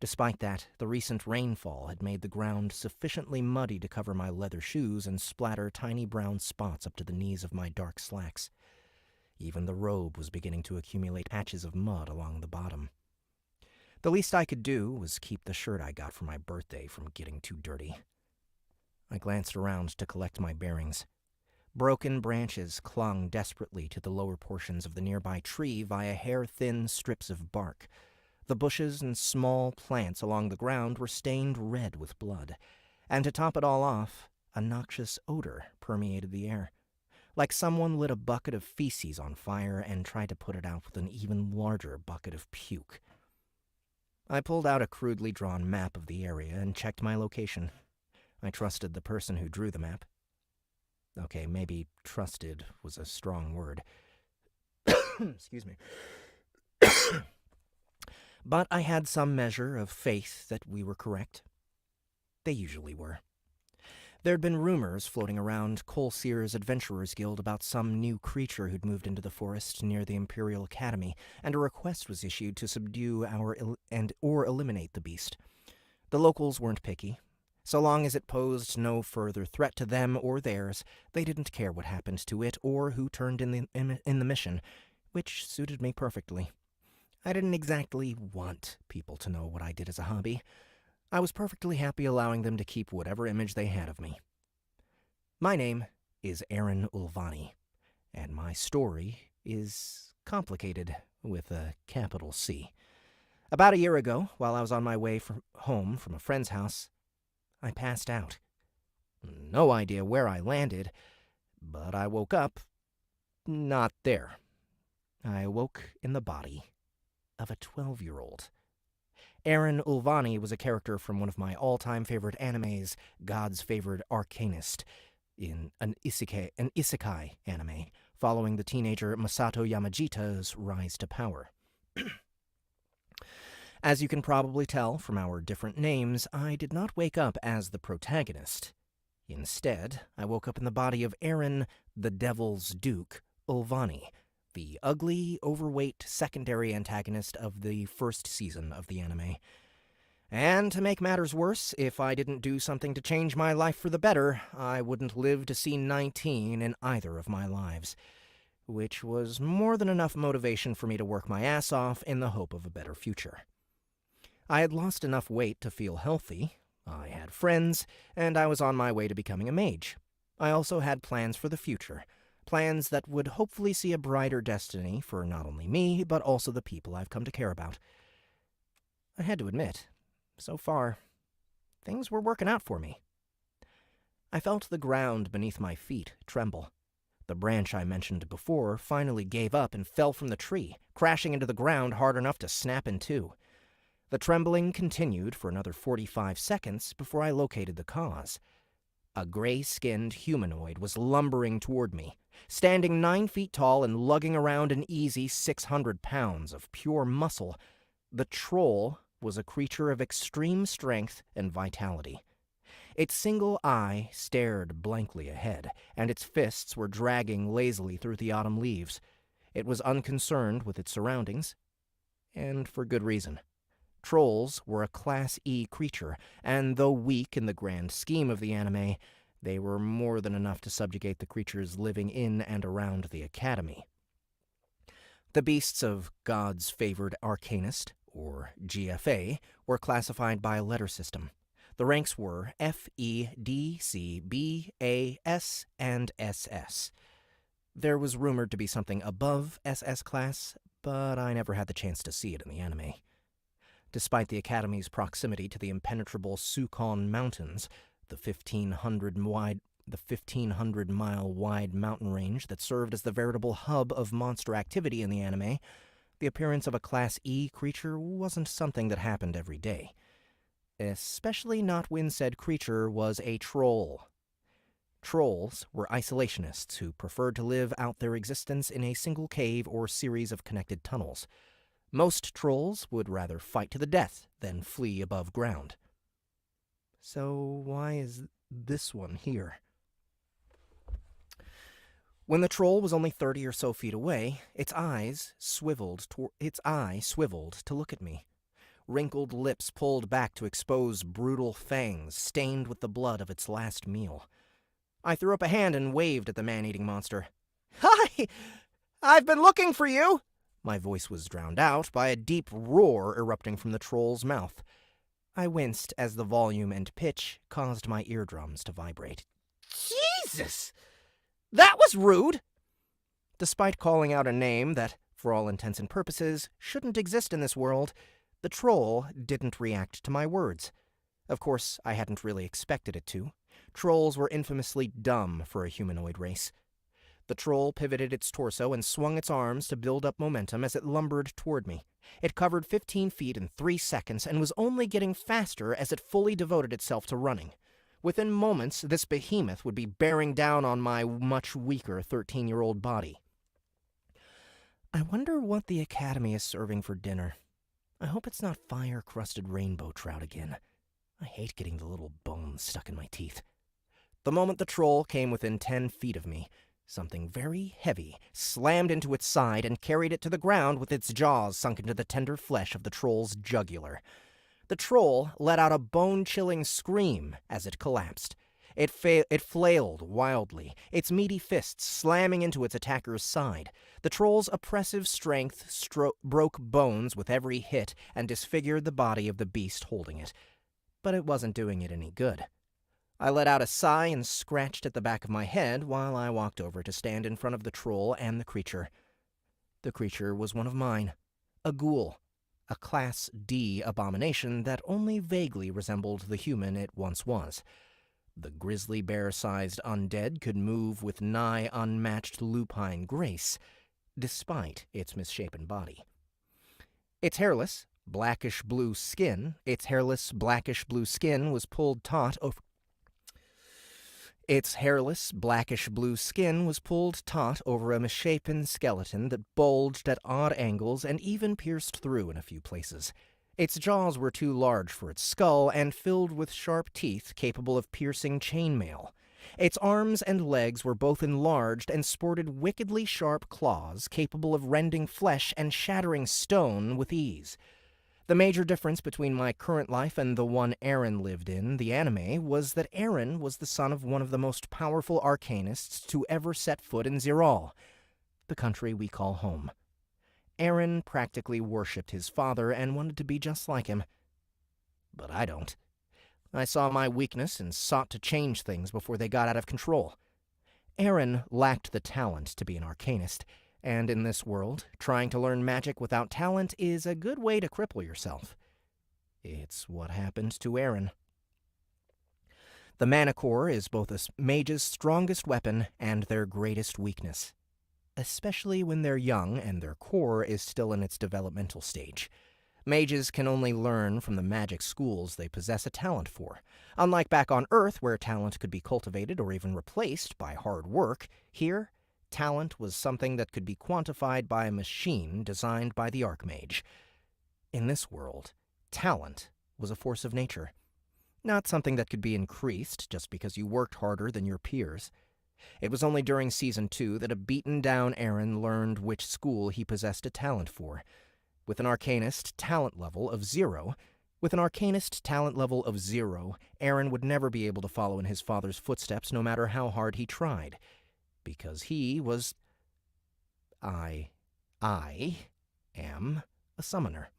Despite that, the recent rainfall had made the ground sufficiently muddy to cover my leather shoes and splatter tiny brown spots up to the knees of my dark slacks. Even the robe was beginning to accumulate patches of mud along the bottom. The least I could do was keep the shirt I got for my birthday from getting too dirty. I glanced around to collect my bearings. Broken branches clung desperately to the lower portions of the nearby tree via hair-thin strips of bark. The bushes and small plants along the ground were stained red with blood, and to top it all off, a noxious odor permeated the air, like someone lit a bucket of feces on fire and tried to put it out with an even larger bucket of puke. I pulled out a crudely drawn map of the area and checked my location. I trusted the person who drew the map. Okay, maybe trusted was a strong word. Excuse me. But I had some measure of faith that we were correct. They usually were. There'd been rumors floating around Colsear's Adventurers Guild about some new creature who'd moved into the forest near the Imperial Academy, and a request was issued to subdue or eliminate the beast. The locals weren't picky. So long as it posed no further threat to them or theirs, they didn't care what happened to it or who turned in the mission, which suited me perfectly. I didn't exactly want people to know what I did as a hobby. I was perfectly happy allowing them to keep whatever image they had of me. My name is Arant Ulvani, and my story is complicated with a capital C. About a year ago, while I was on my way home from a friend's house, I passed out. No idea where I landed, but I woke up not there. I woke in the body of a 12-year-old. Arant Ulvani was a character from one of my all-time favorite animes, God's Favored Arcanist, in an isekai anime, following the teenager Masato Yamagita's rise to power. As you can probably tell from our different names, I did not wake up as the protagonist. Instead, I woke up in the body of Aaron, the Devil's Duke, Ulvani, the ugly, overweight secondary antagonist of the first season of the anime. And to make matters worse, if I didn't do something to change my life for the better, I wouldn't live to see 19 in either of my lives, which was more than enough motivation for me to work my ass off in the hope of a better future. I had lost enough weight to feel healthy, I had friends, and I was on my way to becoming a mage. I also had plans for the future, plans that would hopefully see a brighter destiny for not only me, but also the people I've come to care about. I had to admit, so far, things were working out for me. I felt the ground beneath my feet tremble. The branch I mentioned before finally gave up and fell from the tree, crashing into the ground hard enough to snap in two. The trembling continued for another 45 seconds before I located the cause. A gray-skinned humanoid was lumbering toward me, standing 9 feet tall and lugging around an easy 600 pounds of pure muscle. The troll was a creature of extreme strength and vitality. Its single eye stared blankly ahead, and its fists were dragging lazily through the autumn leaves. It was unconcerned with its surroundings, and for good reason. Trolls were a Class E creature, and though weak in the grand scheme of the anime, they were more than enough to subjugate the creatures living in and around the Academy. The beasts of God's Favored Arcanist, or GFA, were classified by a letter system. The ranks were F, E, D, C, B, A, S, and SS. There was rumored to be something above SS class, but I never had the chance to see it in the anime. Despite the Academy's proximity to the impenetrable Sukon Mountains, the 1,500-mile-wide mountain range that served as the veritable hub of monster activity in the anime, the appearance of a Class E creature wasn't something that happened every day. Especially not when said creature was a troll. Trolls were isolationists who preferred to live out their existence in a single cave or series of connected tunnels. Most trolls would rather fight to the death than flee above ground. So why is this one here? When the troll was only 30 or so feet away, its eye swiveled to look at me. Wrinkled lips pulled back to expose brutal fangs stained with the blood of its last meal. I threw up a hand and waved at the man-eating monster. "Hi! I've been looking for you!" My voice was drowned out by a deep roar erupting from the troll's mouth. I winced as the volume and pitch caused my eardrums to vibrate. Jesus! That was rude! Despite calling out a name that, for all intents and purposes, shouldn't exist in this world, the troll didn't react to my words. Of course, I hadn't really expected it to. Trolls were infamously dumb for a humanoid race. The troll pivoted its torso and swung its arms to build up momentum as it lumbered toward me. It covered 15 feet in 3 seconds and was only getting faster as it fully devoted itself to running. Within moments, this behemoth would be bearing down on my much weaker 13-year-old body. I wonder what the Academy is serving for dinner. I hope it's not fire-crusted rainbow trout again. I hate getting the little bones stuck in my teeth. The moment the troll came within 10 feet of me, something very heavy slammed into its side and carried it to the ground with its jaws sunk into the tender flesh of the troll's jugular. The troll let out a bone-chilling scream as it collapsed. It flailed wildly, its meaty fists slamming into its attacker's side. The troll's oppressive strength broke bones with every hit and disfigured the body of the beast holding it. But it wasn't doing it any good. I let out a sigh and scratched at the back of my head while I walked over to stand in front of the troll and the creature. The creature was one of mine, a ghoul, a Class D abomination that only vaguely resembled the human it once was. The grizzly bear-sized undead could move with nigh unmatched lupine grace, despite its misshapen body. Its hairless, blackish-blue skin was pulled taut over... Its hairless, blackish-blue skin was pulled taut over a misshapen skeleton that bulged at odd angles and even pierced through in a few places. Its jaws were too large for its skull and filled with sharp teeth capable of piercing chainmail. Its arms and legs were both enlarged and sported wickedly sharp claws capable of rending flesh and shattering stone with ease. The major difference between my current life and the one Arant lived in, the anime, was that Arant was the son of one of the most powerful arcanists to ever set foot in Ziral, the country we call home. Arant practically worshipped his father and wanted to be just like him. But I don't. I saw my weakness and sought to change things before they got out of control. Arant lacked the talent to be an arcanist, and in this world, trying to learn magic without talent is a good way to cripple yourself. It's what happened to Arant. The mana core is both a mage's strongest weapon and their greatest weakness, especially when they're young and their core is still in its developmental stage. Mages can only learn from the magic schools they possess a talent for. Unlike back on Earth, where talent could be cultivated or even replaced by hard work, here, talent was something that could be quantified by a machine designed by the Archmage. In this world, talent was a force of nature, not something that could be increased just because you worked harder than your peers. It was only during Season 2 that a beaten-down Arant learned which school he possessed a talent for. With an Arcanist talent level of 0, Arant would never be able to follow in his father's footsteps no matter how hard he tried. Because he was... I am a summoner.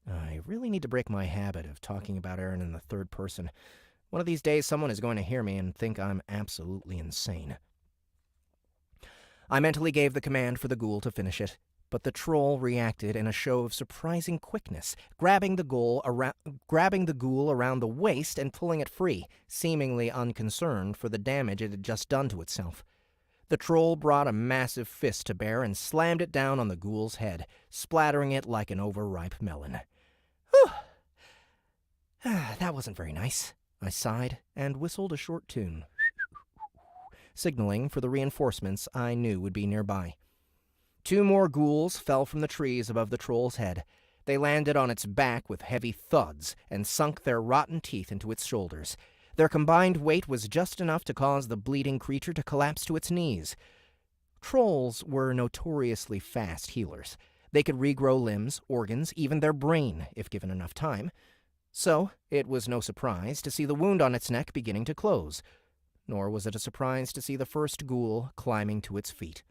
I really need to break my habit of talking about Arant in the third person. One of these days, someone is going to hear me and think I'm absolutely insane. I mentally gave the command for the ghoul to finish it, but the troll reacted in a show of surprising quickness, grabbing the ghoul around the waist and pulling it free, seemingly unconcerned for the damage it had just done to itself. The troll brought a massive fist to bear and slammed it down on the ghoul's head, splattering it like an overripe melon. Whew! That wasn't very nice. I sighed and whistled a short tune, signaling for the reinforcements I knew would be nearby. 2 more ghouls fell from the trees above the troll's head. They landed on its back with heavy thuds and sunk their rotten teeth into its shoulders. Their combined weight was just enough to cause the bleeding creature to collapse to its knees. Trolls were notoriously fast healers. They could regrow limbs, organs, even their brain, if given enough time. So, it was no surprise to see the wound on its neck beginning to close. Nor was it a surprise to see the first ghoul climbing to its feet.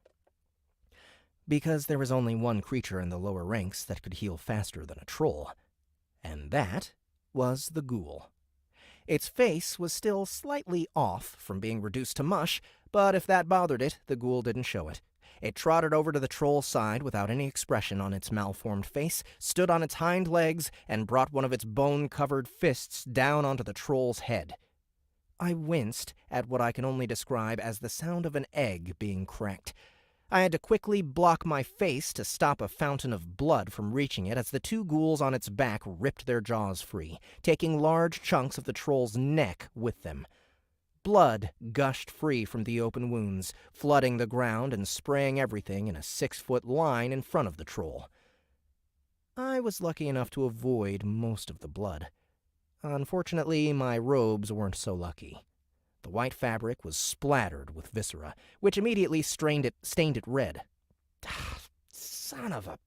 Because there was only one creature in the lower ranks that could heal faster than a troll, and that was the ghoul. Its face was still slightly off from being reduced to mush, but if that bothered it, the ghoul didn't show it. It trotted over to the troll's side without any expression on its malformed face, stood on its hind legs, and brought one of its bone-covered fists down onto the troll's head. I winced at what I can only describe as the sound of an egg being cracked. I had to quickly block my face to stop a fountain of blood from reaching it as the two ghouls on its back ripped their jaws free, taking large chunks of the troll's neck with them. Blood gushed free from the open wounds, flooding the ground and spraying everything in a 6-foot line in front of the troll. I was lucky enough to avoid most of the blood. Unfortunately, my robes weren't so lucky. The white fabric was splattered with viscera, which immediately stained it red. Son of a...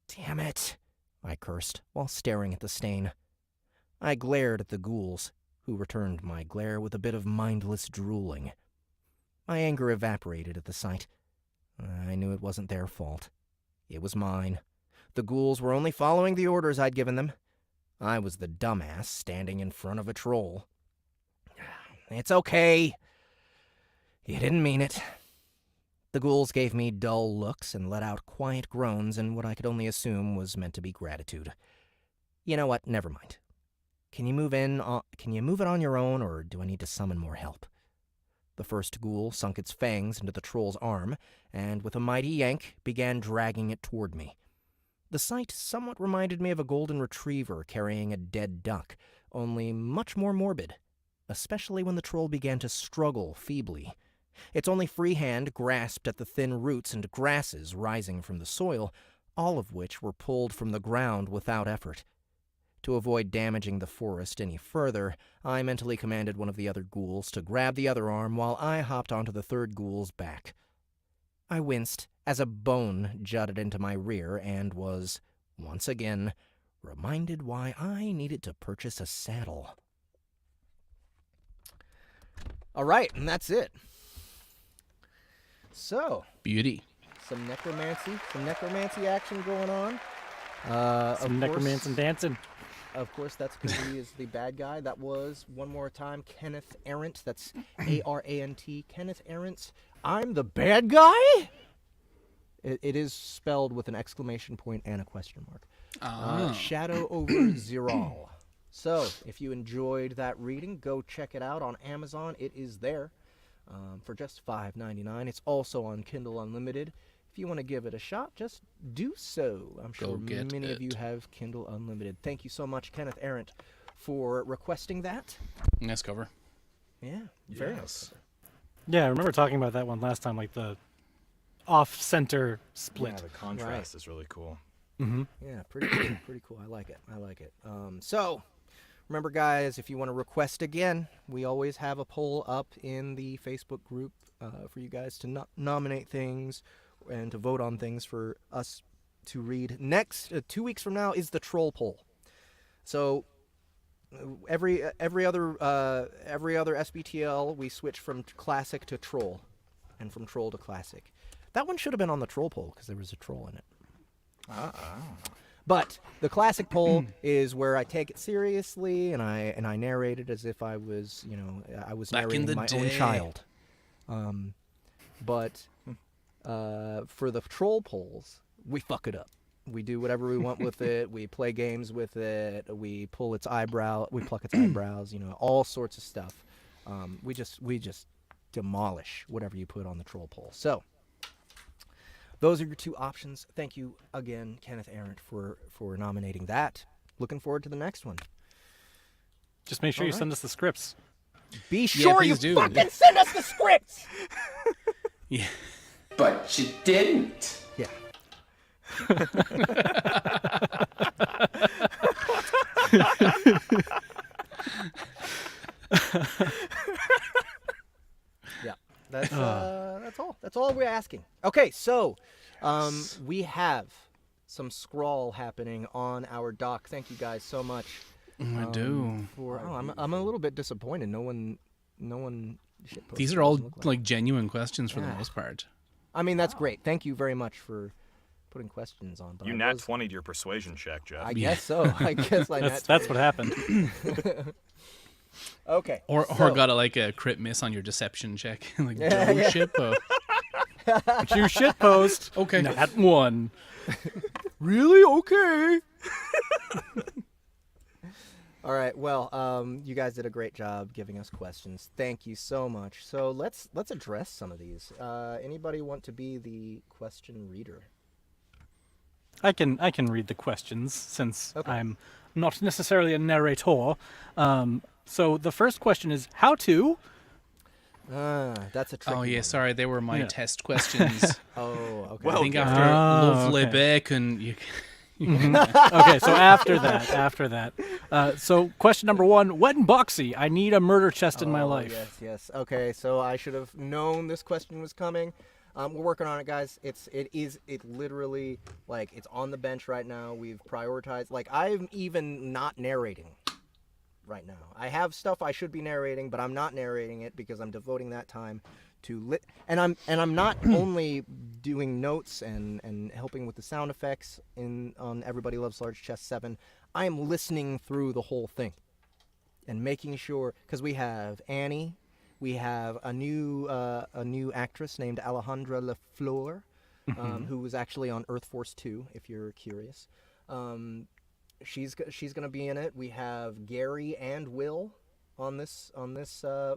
Damn it, I cursed while staring at the stain. I glared at the ghouls, who returned my glare with a bit of mindless drooling. My anger evaporated at the sight. I knew it wasn't their fault. It was mine. The ghouls were only following the orders I'd given them. I was the dumbass standing in front of a troll. It's okay. You didn't mean it. The ghouls gave me dull looks and let out quiet groans in what I could only assume was meant to be gratitude. You know what? Never mind. Can you move it on your own, or do I need to summon more help? The first ghoul sunk its fangs into the troll's arm, and with a mighty yank began dragging it toward me. The sight somewhat reminded me of a golden retriever carrying a dead duck, only much more morbid, especially when the troll began to struggle feebly. Its only free hand grasped at the thin roots and grasses rising from the soil, all of which were pulled from the ground without effort. To avoid damaging the forest any further, I mentally commanded one of the other ghouls to grab the other arm while I hopped onto the third ghoul's back. I winced as a bone jutted into my rear and was, once again, reminded why I needed to purchase a saddle. All right, and that's it. So, Beauty. some necromancy action going on. Some necromancy and dancing. Of course, that's because he is the bad guy. That was, one more time, Kenneth Arant. That's A-R-A-N-T, Kenneth Arant. I'm the bad guy? It is spelled with an exclamation point and a question mark. Shadow over Ziral. So, if you enjoyed that reading, go check it out on Amazon. It is there for just $5.99. It's also on Kindle Unlimited. If you want to give it a shot, just do so. I'm sure many of you have Kindle Unlimited. Thank you so much, Kenneth Arant, for requesting that. Nice cover. Yeah, very nice. Yeah, I remember talking about that one last time, like the off-center split. Yeah, the contrast is really cool. Mm-hmm. Yeah, pretty cool. Pretty cool. I like it. So, remember, guys, if you want to request again, we always have a poll up in the Facebook group for you guys to nominate things and to vote on things for us to read. Next, 2 weeks from now, is the troll poll. So every other SBTL, we switch from classic to troll, and from troll to classic. That one should have been on the troll poll because there was a troll in it. But the classic poll is where I take it seriously and I narrate it as if I was, I was narrating my own child. But for the troll polls, we fuck it up. We do whatever we want with it. We play games with it. We pull its eyebrow. We pluck its eyebrows. All sorts of stuff. We just demolish whatever you put on the troll poll. So those are your two options. Thank you again, Kenneth Arant, for nominating that. Looking forward to the next one. Just make sure you send us the scripts. Be sure you do. fucking send us the scripts. Yeah. But you didn't. Yeah. Yeah. That's all. That's all we're asking. Okay, so we have some scrawl happening on our dock. Thank you guys so much. I do. I'm a little bit disappointed. No one. These are all like genuine questions for the most part. I mean, that's great. Thank you very much for putting questions on. But You I nat was- 20'd your persuasion check, Jeff. I guess so. I guess I That's what happened. Okay. Or so- got a crit miss on your deception check. Like, Yeah, Joe yeah. Shippo. But you shitpost. Okay. Nat 1. Really? Okay. All right. Well, you guys did a great job giving us questions. Thank you so much. So let's address some of these. Anybody want to be the question reader? I can read the questions since Okay. I'm not necessarily a narrator. So the first question is how to. That's a tricky Oh, yeah, one. sorry. They were my Yeah. test questions. Oh, okay. I think done. after Lovely okay. Bacon, you... Okay, so after that. So question number 1, wet and boxy. I need a murder chest in my Oh, life. Yes. Okay, so I should have known this question was coming. We're working on it, guys. It literally, like, it's on the bench right now. We've prioritized. Like, I'm even not narrating right now. I have stuff I should be narrating, but I'm not narrating it because I'm devoting that time to and I'm not only doing notes and helping with the sound effects on Everybody Loves Large Chest 7. I am listening through the whole thing and making sure, because we have Annie, we have a new actress named Alejandra LaFleur, who was actually on Earth Force 2, if you're curious. She's going to be in it. We have Gary and Will on this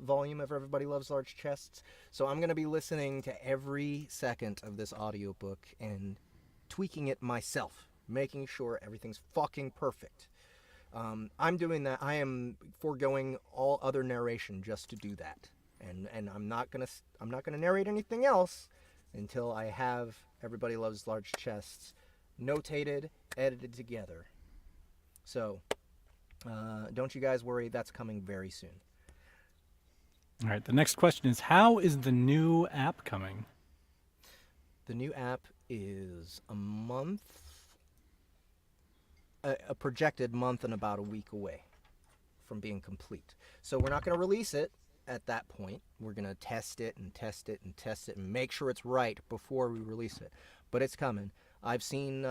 volume of Everybody Loves Large Chests. So I'm going to be listening to every second of this audiobook and tweaking it myself, making sure everything's fucking perfect. I'm doing that. I am foregoing all other narration just to do that, and I'm not gonna narrate anything else until I have Everybody Loves Large Chests notated, edited together. So don't you guys worry, that's coming very soon. All right, the next question is how is the new app coming? The new app is a projected month and about a week away from being complete. So we're not going to release it at that point. We're going to test it and test it and test it and make sure it's right before we release it. But it's coming. I've seen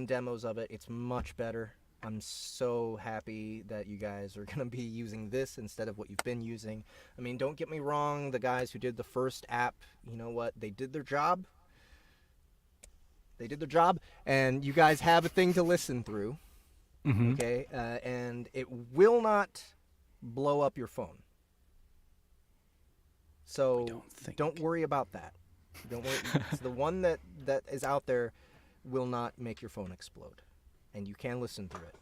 demos of it. It's much better. I'm so happy that you guys are going to be using this instead of what you've been using. I mean, don't get me wrong. The guys who did the first app, you know what? They did their job. And you guys have a thing to listen through. Mm-hmm. Okay, and it will not blow up your phone. So don't worry about that. Don't worry. It's the one that is out there will not make your phone explode, and you can listen through it.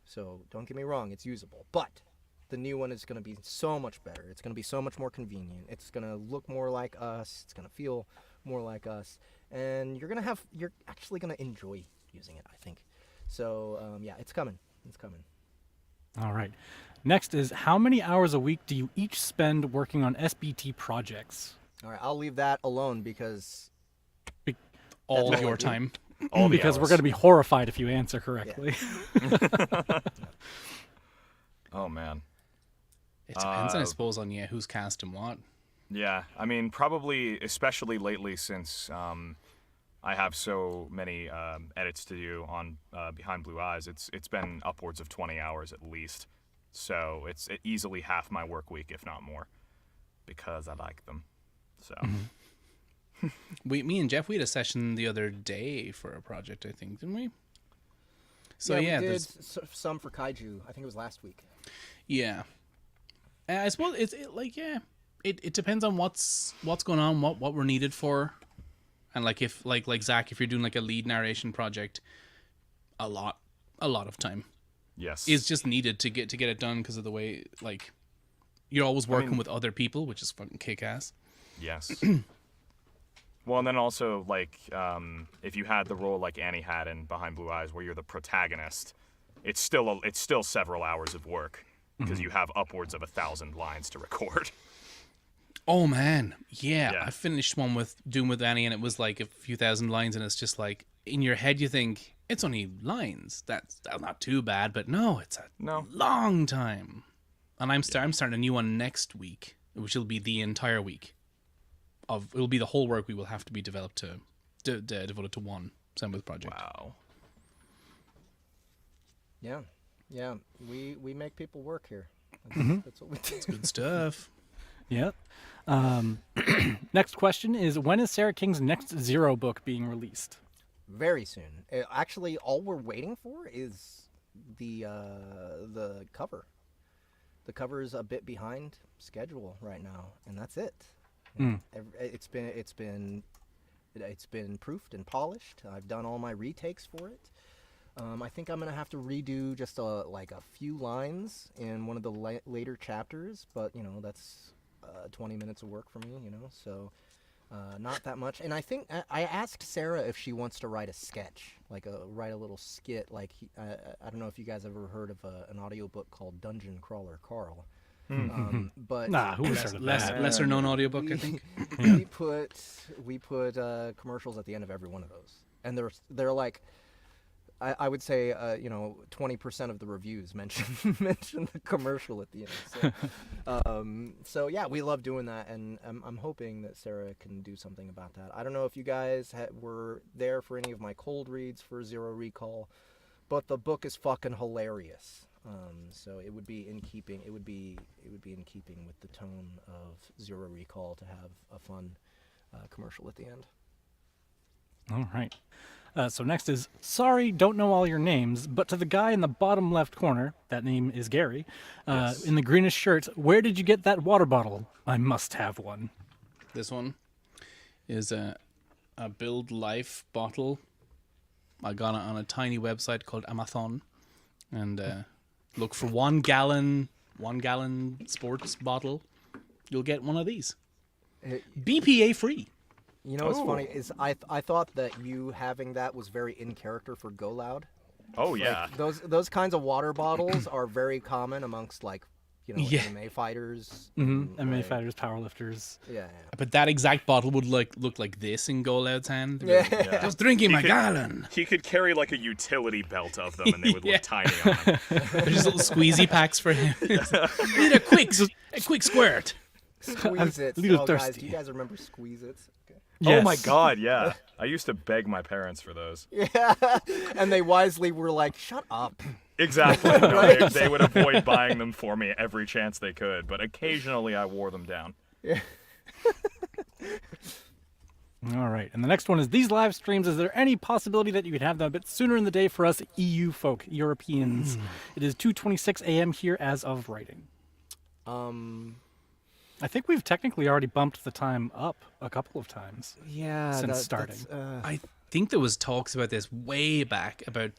So don't get me wrong, it's usable. But the new one is going to be so much better. It's going to be so much more convenient. It's going to look more like us. It's going to feel more like us, and you're actually going to enjoy using it, I think. So, yeah, it's coming. It's coming. All right. Next is how many hours a week do you each spend working on SBT projects? All right, I'll leave that alone because... All That's your all I do. time. All the Because we're hours. going to be horrified if you answer correctly. Oh, man. It depends, I suppose, on who's cast and what. Yeah, I mean, probably, especially lately since I have so many edits to do on Behind Blue Eyes, it's been upwards of 20 hours at least. So it's easily half my work week, if not more, because I like them. So... Me and Jeff, we had a session the other day for a project, I think, didn't we? So we yeah, did some for Kaiju. I think it was last week. yeah. I suppose it depends on what's going on, what we're needed for, and like if like Zach, if you're doing like a lead narration project, a lot of time Yes. is just needed to get it done because of the way like you're always working with other people, which is fucking kick ass. Yes. Well, and then also, like, if you had the role like Annie had in Behind Blue Eyes, where you're the protagonist, it's still several hours of work because you have upwards of 1,000 lines to record. Oh man, yeah. Yeah. I finished one with Annie, and it was like a few thousand lines, and it's just like in your head you think it's only lines. That's not too bad, but no, it's a long time. And I'm starting a new one next week, which will be the entire week. it'll be the whole work we will have to be developed devoted to one Soundbooth project. Wow. Yeah, yeah. We make people work here. That's what we do. Good stuff. Yep. Next question is, when is Sarah King's next Zero book being released? Very soon. Actually, all we're waiting for is the cover. The cover is a bit behind schedule right now, and that's it. It's been proofed and polished. I've done all my retakes for it. I think I'm gonna have to redo just a few lines in one of the later chapters, but that's 20 minutes of work for me, so not that much. And I think I asked Sarah if she wants to write a sketch, write a little skit. I don't know if you guys ever heard of an audiobook called Dungeon Crawler Carl. But Nah, who was Lesser known audiobook, I think. we put commercials at the end of every one of those, and they're like, I would say 20% of the reviews mention the commercial at the end. So yeah, we love doing that, and I'm hoping that Sarah can do something about that. I don't know if you guys were there for any of my cold reads for Zero Recall, but the book is fucking hilarious. So it would be in keeping. It would be in keeping with the tone of Zero Recall to have a fun commercial at the end. All right. So next is, sorry, don't know all your names, but to the guy in the bottom left corner, that name is Gary, Yes. in the greenish shirt, where did you get that water bottle? I must have one. This one is a Build Life bottle. I got it on a tiny website called Amazon, and look for 1 gallon sports bottle. You'll get one of these. BPA free. You know what's funny is I thought that you having that was very in character for Go Loud. Oh yeah. Those kinds of water bottles are very common amongst Yeah. MMA fighters. MMA fighters, powerlifters. Yeah. But that exact bottle would look like this in Go Loud's hand. Yeah. Just drinking my could- gallon. He could carry like a utility belt of them, and they would look tiny on him. They're just little squeezy packs for him. Need a quick squirt. Squeeze It. a little Guys, thirsty. do you guys remember Squeeze It? Okay. Oh my Yes. God, yeah. I used to beg my parents for those. Yeah. And they wisely were like, "Shut up." Exactly. No, they would avoid buying them for me every chance they could, but occasionally I wore them down. All right. And the next one is, these live streams, is there any possibility that you could have them a bit sooner in the day for us EU folk, Europeans? It is 2:26 a.m. here as of writing. I think we've technically already bumped the time up a couple of times. Yeah. Since starting. I think there was talks about this way back about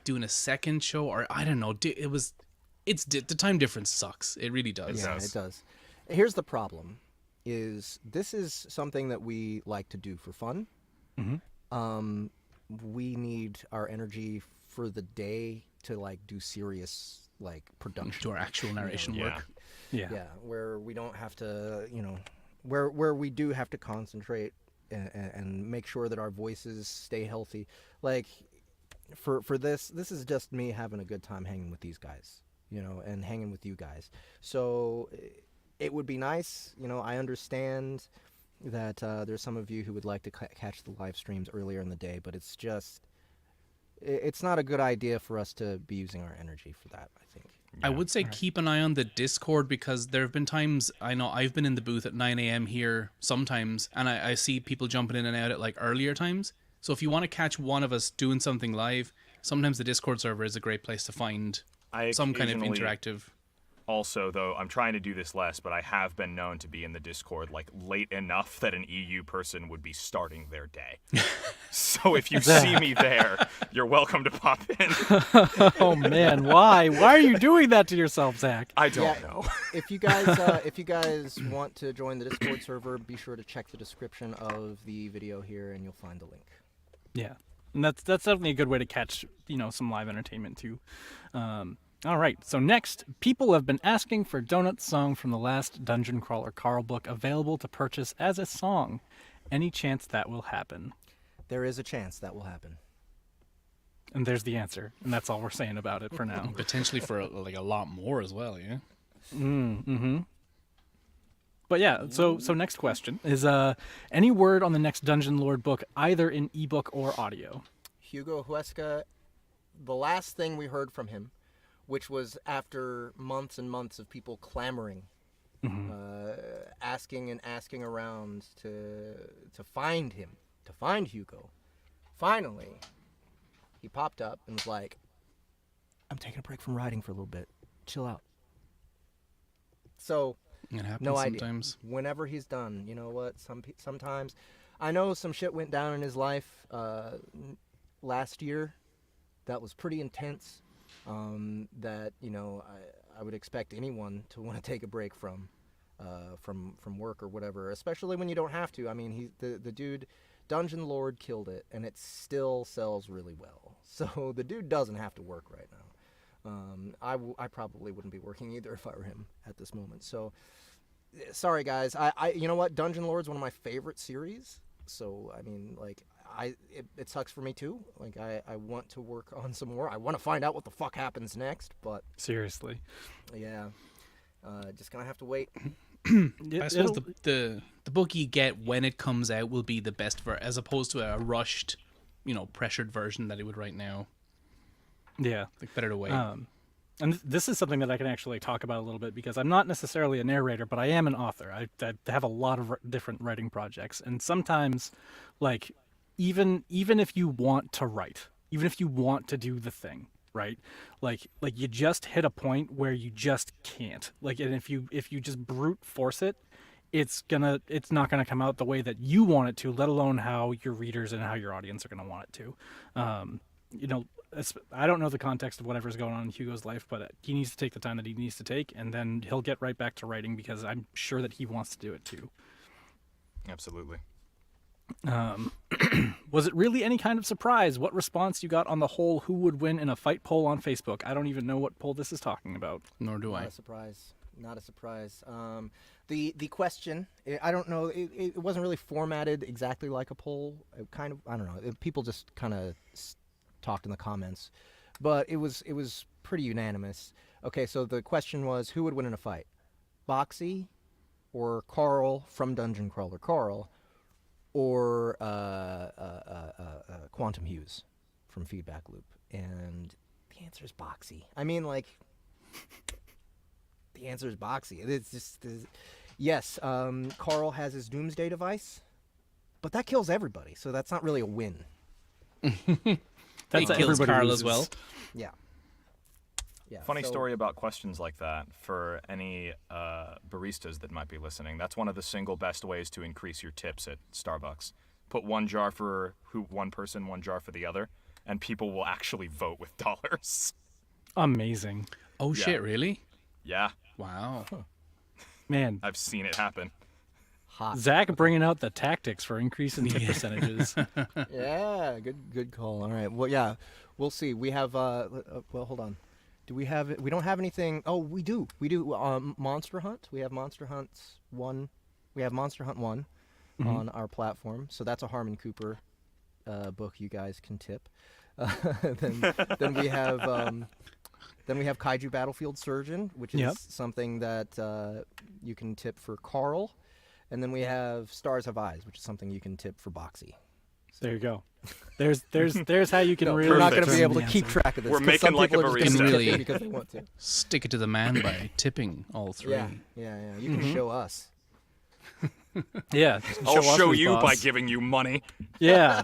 doing a second show, or I don't know. The time difference sucks. It really does. Yeah, it does. Here's the problem: this is something that we like to do for fun. We need our energy for the day to do serious production. To our actual narration work. Yeah. Where we don't have to, where we do have to concentrate and make sure that our voices stay healthy. For this is just me having a good time hanging with these guys, and hanging with you guys. So it would be nice, I understand that there's some of you who would like to catch the live streams earlier in the day, but it's not a good idea for us to be using our energy for that, I think. I would say keep an eye on the Discord, because there have been times, I know I've been in the booth at 9 a.m. here sometimes, and I see people jumping in and out at earlier times. So if you want to catch one of us doing something live, sometimes the Discord server is a great place to find some kind of interactive. Also, though, I'm trying to do this less, but I have been known to be in the Discord late enough that an EU person would be starting their day. So if you see me there, you're welcome to pop in. Oh man, why? Why are you doing that to yourself, Zach? I don't know. If you guys want to join the Discord server, be sure to check the description of the video here, and you'll find the link. Yeah, and that's definitely a good way to catch some live entertainment too. All right, so next, people have been asking for Donut's song from the last Dungeon Crawler Carl book available to purchase as a song. Any chance that will happen? There is a chance that will happen. And there's the answer, and that's all we're saying about it for now. Potentially for a lot more as well, yeah? But yeah, so next question is any word on the next Dungeon Lord book, either in ebook or audio? Hugo Huesca, the last thing we heard from him, which was after months and months of people clamoring, asking and asking around to find him, to find Hugo. Finally, he popped up and was like, I'm taking a break from writing for a little bit. Chill out. So, It happens no idea. sometimes. Whenever he's done, you know what? Sometimes, I know some shit went down in his life last year. That was pretty intense. That I would expect anyone to want to take a break from work or whatever, especially when you don't have to. I mean, the dude, Dungeon Lord, killed it, and it still sells really well. So the dude doesn't have to work right now. I probably wouldn't be working either if I were him at this moment. So, sorry guys. I you know what? Dungeon Lord's one of my favorite series. So I mean, like, it sucks for me too. Like, I want to work on some more. I want to find out what the fuck happens next. But Seriously. yeah, just gonna have to wait. I suppose the book you get when it comes out will be the best as opposed to a rushed, pressured version that he would write now. Yeah. Like, better to wait. And this is something that I can actually talk about a little bit because I'm not necessarily a narrator, but I am an author. I have a lot of different writing projects, and sometimes, like, even if you want to write, even if you want to do the thing, right? Like you just hit a point where you just can't. Like, and if you just brute force it, it's not gonna come out the way that you want it to, let alone how your readers and how your audience are gonna want it to. I don't know the context of whatever's going on in Hugo's life, but he needs to take the time that he needs to take, and then he'll get right back to writing because I'm sure that he wants to do it too. Absolutely. Was it really any kind of surprise what response you got on the whole who would win in a fight poll on Facebook? I don't even know what poll this is talking about. Nor do I. Not a surprise. The question, I don't know, it wasn't really formatted exactly like a poll. I don't know. People just kind of talked in the comments, but it was pretty unanimous. Okay, so the question was, who would win in a fight, Boxy or Carl from Dungeon Crawler Carl, or Quantum Hughes from Feedback Loop? And the answer is Boxy. I mean, like, the answer is Boxy. It's just yes. Carl has his Doomsday device, but that kills everybody, so that's not really a win. That kills Carl as well. Yeah. Funny story about questions like that for any baristas that might be listening. That's one of the single best ways to increase your tips at Starbucks. Put one jar for one person, one jar for the other, and people will actually vote with dollars. Amazing. Oh, yeah. Shit, really? Yeah. Wow. Man. I've seen it happen. Hot. Zach bringing out the tactics for increasing tip percentages. Yeah, good call. All right. Well, yeah, we'll see. We have, well, hold on. Do we have it? We don't have anything. Oh, we do. Monster Hunt. We have Monster Hunt 1. We have Monster Hunt 1 on our platform. So that's a Harmon Cooper book you guys can tip. Then we have Kaiju Battlefield Surgeon, which is something that you can tip for Carl. And then we have Stars Have Eyes, which is something you can tip for Boxy. There you go. There's how you can really. We're not going to be able to keep track of this. We're making like a barista. Really because they want to. Stick it to the man by tipping all three. Yeah. You can show us. Yeah. I'll show you by giving you money. Yeah.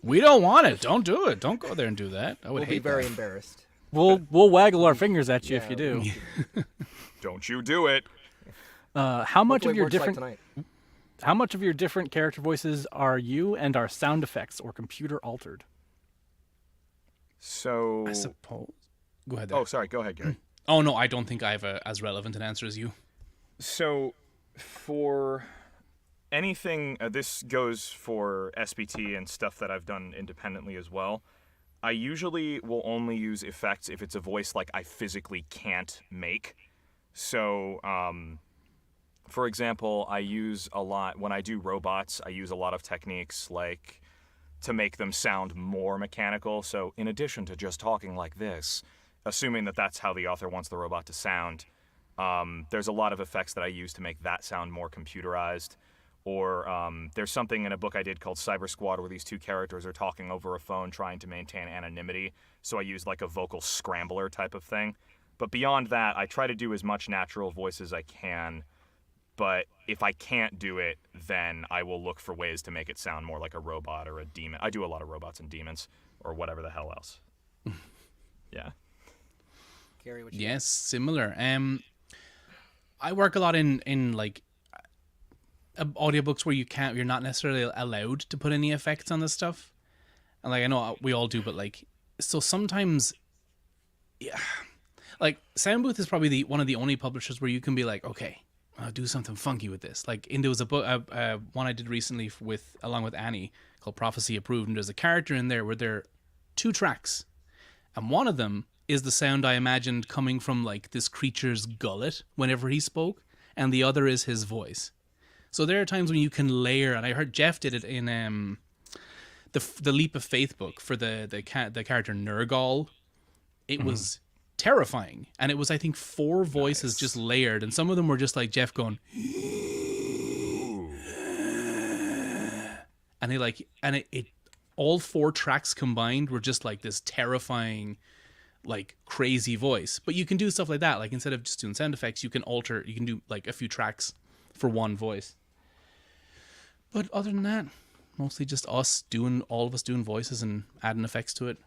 We don't want it. Don't do it. Don't go there and do that. I would We'll hate be very that. embarrassed. We'll waggle our fingers at you if you do. Don't you do it. How much of your Hopefully it works different like tonight. How much of your different character voices are you and are sound effects or computer altered? So I suppose. Go ahead. Oh, sorry. Go ahead, Gary. Oh no, I don't think I have as relevant an answer as you. So, for anything, this goes for SBT and stuff that I've done independently as well. I usually will only use effects if it's a voice like I physically can't make. So, for example, I use a lot, when I do robots, I use a lot of techniques like to make them sound more mechanical. So in addition to just talking like this, assuming that that's how the author wants the robot to sound, There's a lot of effects that I use to make that sound more computerized. Or there's something in a book I did called Cyber Squad where these two characters are talking over a phone trying to maintain anonymity. So I use like a vocal scrambler type of thing. But beyond that, I try to do as much natural voice as I can. But if I can't do it, then I will look for ways to make it sound more like a robot or a demon. I do a lot of robots and demons or whatever the hell else. Yeah. Gary, what Yes, similar. I work a lot in like audiobooks where you're not necessarily allowed to put any effects on this stuff. And like I know we all do, but like so sometimes, yeah, like Soundbooth is probably one of the only publishers where you can be like, okay, I'll do something funky with this. Like, there was a book, one I did recently along with Annie called Prophecy Approved, and there's a character in there where there are 2 tracks, and one of them is the sound I imagined coming from like this creature's gullet whenever he spoke, and the other is his voice. So there are times when you can layer, and I heard Jeff did it in the Leap of Faith book for the character Nergal. It was terrifying, and it was I think 4 voices just layered, and some of them were just like Jeff going and it all 4 tracks combined were just like this terrifying like crazy voice. But you can do stuff like that, like instead of just doing sound effects you can do like a few tracks for one voice. But other than that, mostly just all of us doing voices and adding effects to it.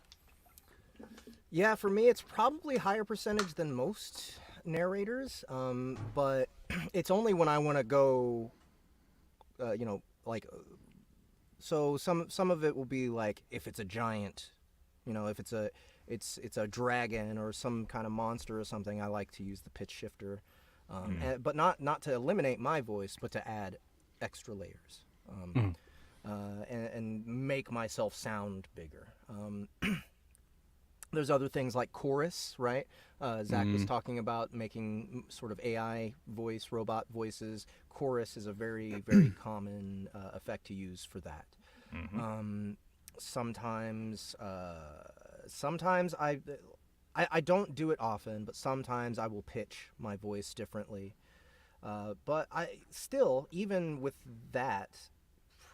Yeah, for me, it's probably higher percentage than most narrators, but it's only when I want to go, so some of it will be like if it's a giant, if it's a dragon or some kind of monster or something, I like to use the pitch shifter, but not to eliminate my voice, but to add extra layers, and make myself sound bigger. There's other things like chorus, right? Zach was talking about making sort of AI voice, robot voices. Chorus is a very, very common effect to use for that. Sometimes I don't do it often, but sometimes I will pitch my voice differently. But I still, even with that,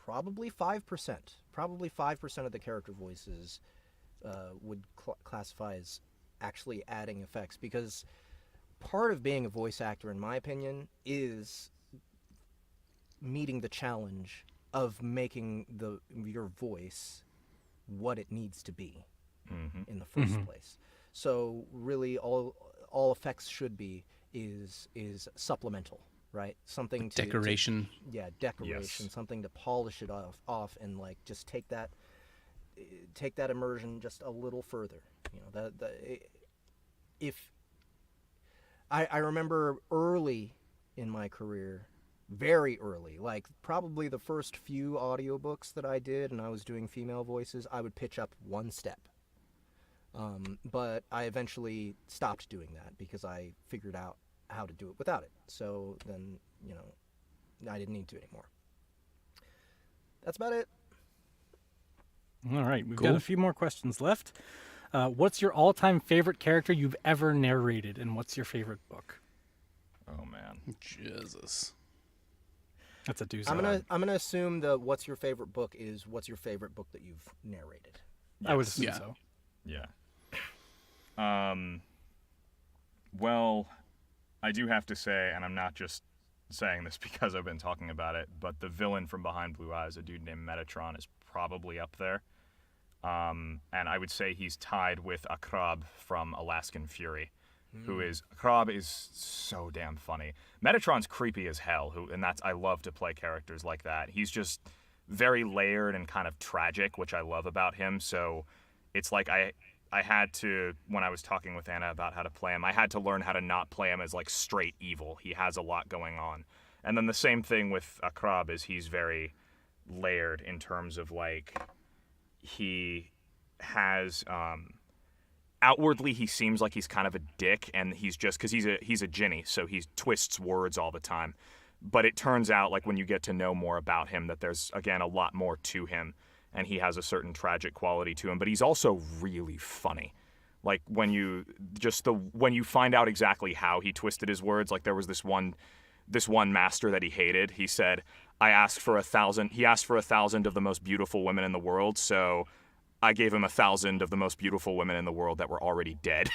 probably 5% of the character voices would classify as actually adding effects, because part of being a voice actor, in my opinion, is meeting the challenge of making your voice what it needs to be in the first place. So really, all effects should be is supplemental, right? Something to decoration. Decoration. Yes. Something to polish it off and like just take that immersion just a little further. I remember early in my career, very early, like probably the first few audiobooks that I did and I was doing female voices, I would pitch up 1 step. But I eventually stopped doing that because I figured out how to do it without it. So then, I didn't need to anymore. That's about it. All right, we've got a few more questions left. What's your all-time favorite character you've ever narrated, and what's your favorite book? Oh man, Jesus, that's a doozy. I'm gonna assume the what's your favorite book is what's your favorite book that you've narrated. Yes. I would assume so. Yeah. Well, I do have to say, and I'm not just saying this because I've been talking about it, but the villain from Behind Blue Eyes, a dude named Metatron, is probably up there. And I would say he's tied with Akrab from Alaskan Fury, Akrab is so damn funny. Metatron's creepy as hell, and I love to play characters like that. He's just very layered and kind of tragic, which I love about him. So it's like I had to, when I was talking with Anna about how to play him, I had to learn how to not play him as like straight evil. He has a lot going on. And then the same thing with Akrab is he's very layered in terms of like he has outwardly he seems like he's kind of a dick, and he's just because he's a Jinni, so he twists words all the time. But it turns out, like when you get to know more about him, that there's again a lot more to him, and he has a certain tragic quality to him. But he's also really funny. Like when you find out exactly how he twisted his words. Like there was this one master that he hated. He said, he asked for 1,000 of the most beautiful women in the world, so I gave him 1,000 of the most beautiful women in the world that were already dead.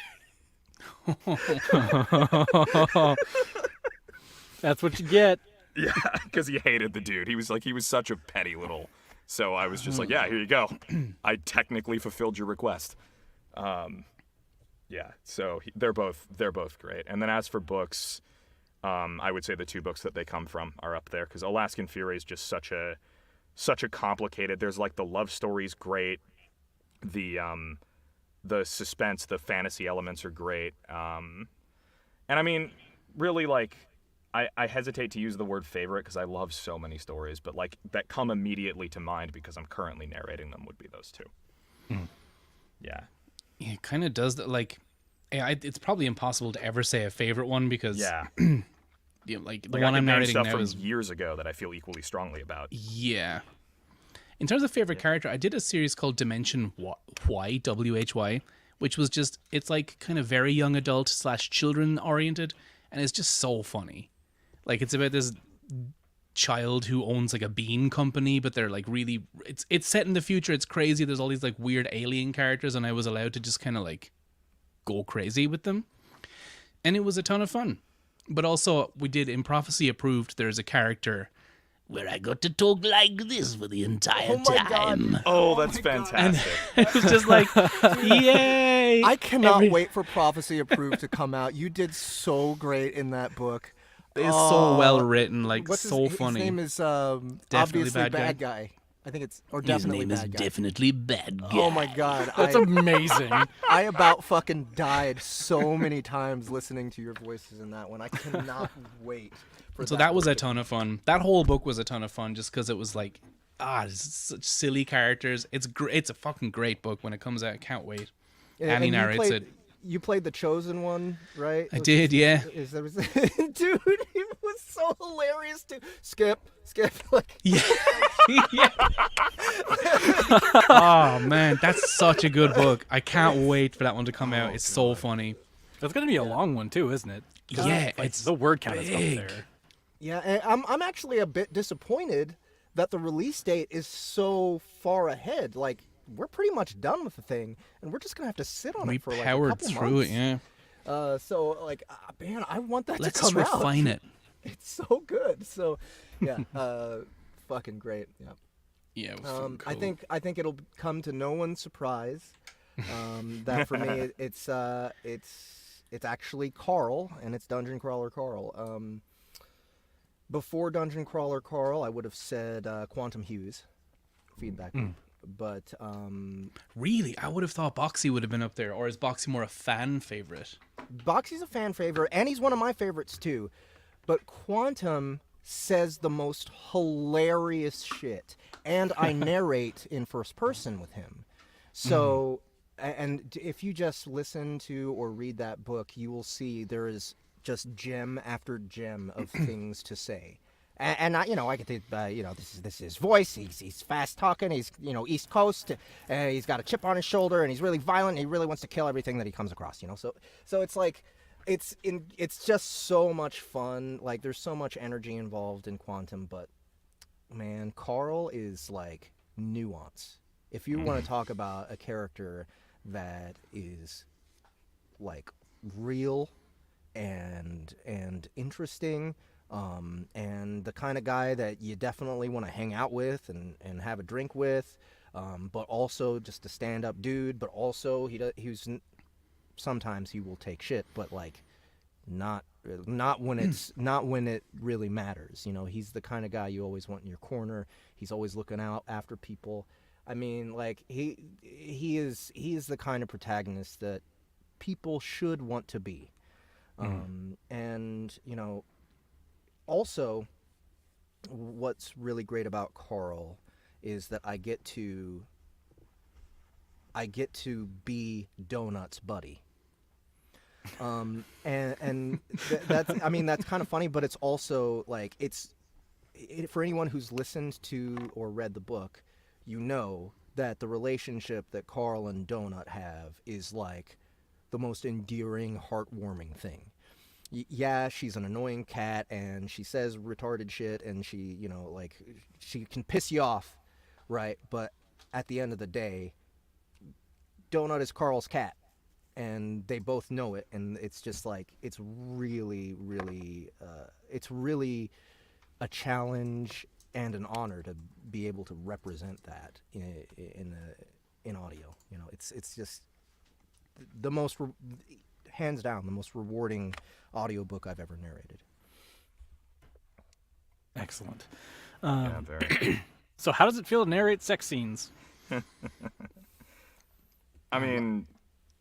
That's what you get. Yeah, because he hated the dude. He was such a petty little. So I was just like, yeah, here you go. I technically fulfilled your request. Yeah, so they're both great. And then as for books, I would say the 2 books that they come from are up there, because Alaskan Fury is just such a complicated. There's like the love story's great, the suspense, the fantasy elements are great, and I mean, really, like, I hesitate to use the word favorite because I love so many stories, but like that come immediately to mind because I'm currently narrating them would be those 2. Yeah. It kind of does that. Like, it's probably impossible to ever say a favorite one because like the one I'm narrating stuff now from is years ago that I feel equally strongly about. Yeah. In terms of favorite character, I did a series called Dimension Y, WHY, which was just, it's like kind of very young adult / children oriented, and it's just so funny. Like, it's about this child who owns like a bean company, but they're like really, it's set in the future. It's crazy. There's all these like weird alien characters, and I was allowed to just kind of like go crazy with them, and it was a ton of fun. But also, we did in Prophecy Approved. There's a character where I got to talk like this for the entire time. God. Oh, that's fantastic. It was just like, yay! I cannot wait for Prophecy Approved to come out. You did so great in that book. It's so well written, like so funny. His name is Definitely obviously Bad guy. I think it's definitely His name is bad guy. Definitely Bad Guy. Oh my god, That's amazing. I about fucking died so many times listening to your voices in that one. I cannot wait. So that was a ton of fun. That whole book was a ton of fun just because it was like, such silly characters. It's a fucking great book when it comes out. I can't wait. Annie narrates it. You played the Chosen One, right? I did, yeah. Dude, it was so hilarious too. Skip. Like, yeah. Yeah. Oh man, that's such a good book. I can't wait for that one to come out. It's so funny. That's gonna be a long one too, isn't it? Yeah, like, it's the word count is big. up there. Yeah, and I'm actually a bit disappointed that the release date is so far ahead. Like, we're pretty much done with the thing, and we're just gonna have to sit on it for like a couple months. We powered through it, yeah. So like, man, I want that Let's to come out. Let's refine it. It's so good. So, yeah, fucking great. Yeah. Yeah, it was cool. I think it'll come to no one's surprise that for me it's actually Carl, and it's Dungeon Crawler Carl. Before Dungeon Crawler Carl, I would have said Quantum Hughes feedback loop. But really, I would have thought Boxy would have been up there, or is Boxy more a fan favorite? Boxy's a fan favorite, and he's one of my favorites too. But Quantum says the most hilarious shit, and I narrate in first person with him. So, and if you just listen to or read that book, you will see there is just gem after gem of things to say. And I get to, this is his voice. He's fast talking. He's, East Coast. He's got a chip on his shoulder, and he's really violent. And he really wants to kill everything that he comes across. So it's like, it's just so much fun. Like, there's so much energy involved in Quantum, but man, Carl is like nuance. If you want to talk about a character that is like real and interesting. And the kind of guy that you definitely want to hang out with and have a drink with, but also just a stand-up dude. But also sometimes he will take shit, but like not when it really matters. He's the kind of guy you always want in your corner. He's always looking out after people. I mean, like he is the kind of protagonist that people should want to be. And also, what's really great about Carl is that I get to be Donut's buddy. That's kind of funny, but it's also like for anyone who's listened to or read the book, that the relationship that Carl and Donut have is like the most endearing, heartwarming thing. Yeah, she's an annoying cat, and she says retarded shit, and she, like, she can piss you off, right? But at the end of the day, Donut is Carl's cat, and they both know it, and it's just like, it's really, really, it's really a challenge and an honor to be able to represent that in audio. It's just the most, hands down, the most rewarding audiobook I've ever narrated. Excellent. Yeah, very. So how does it feel to narrate sex scenes? I mean,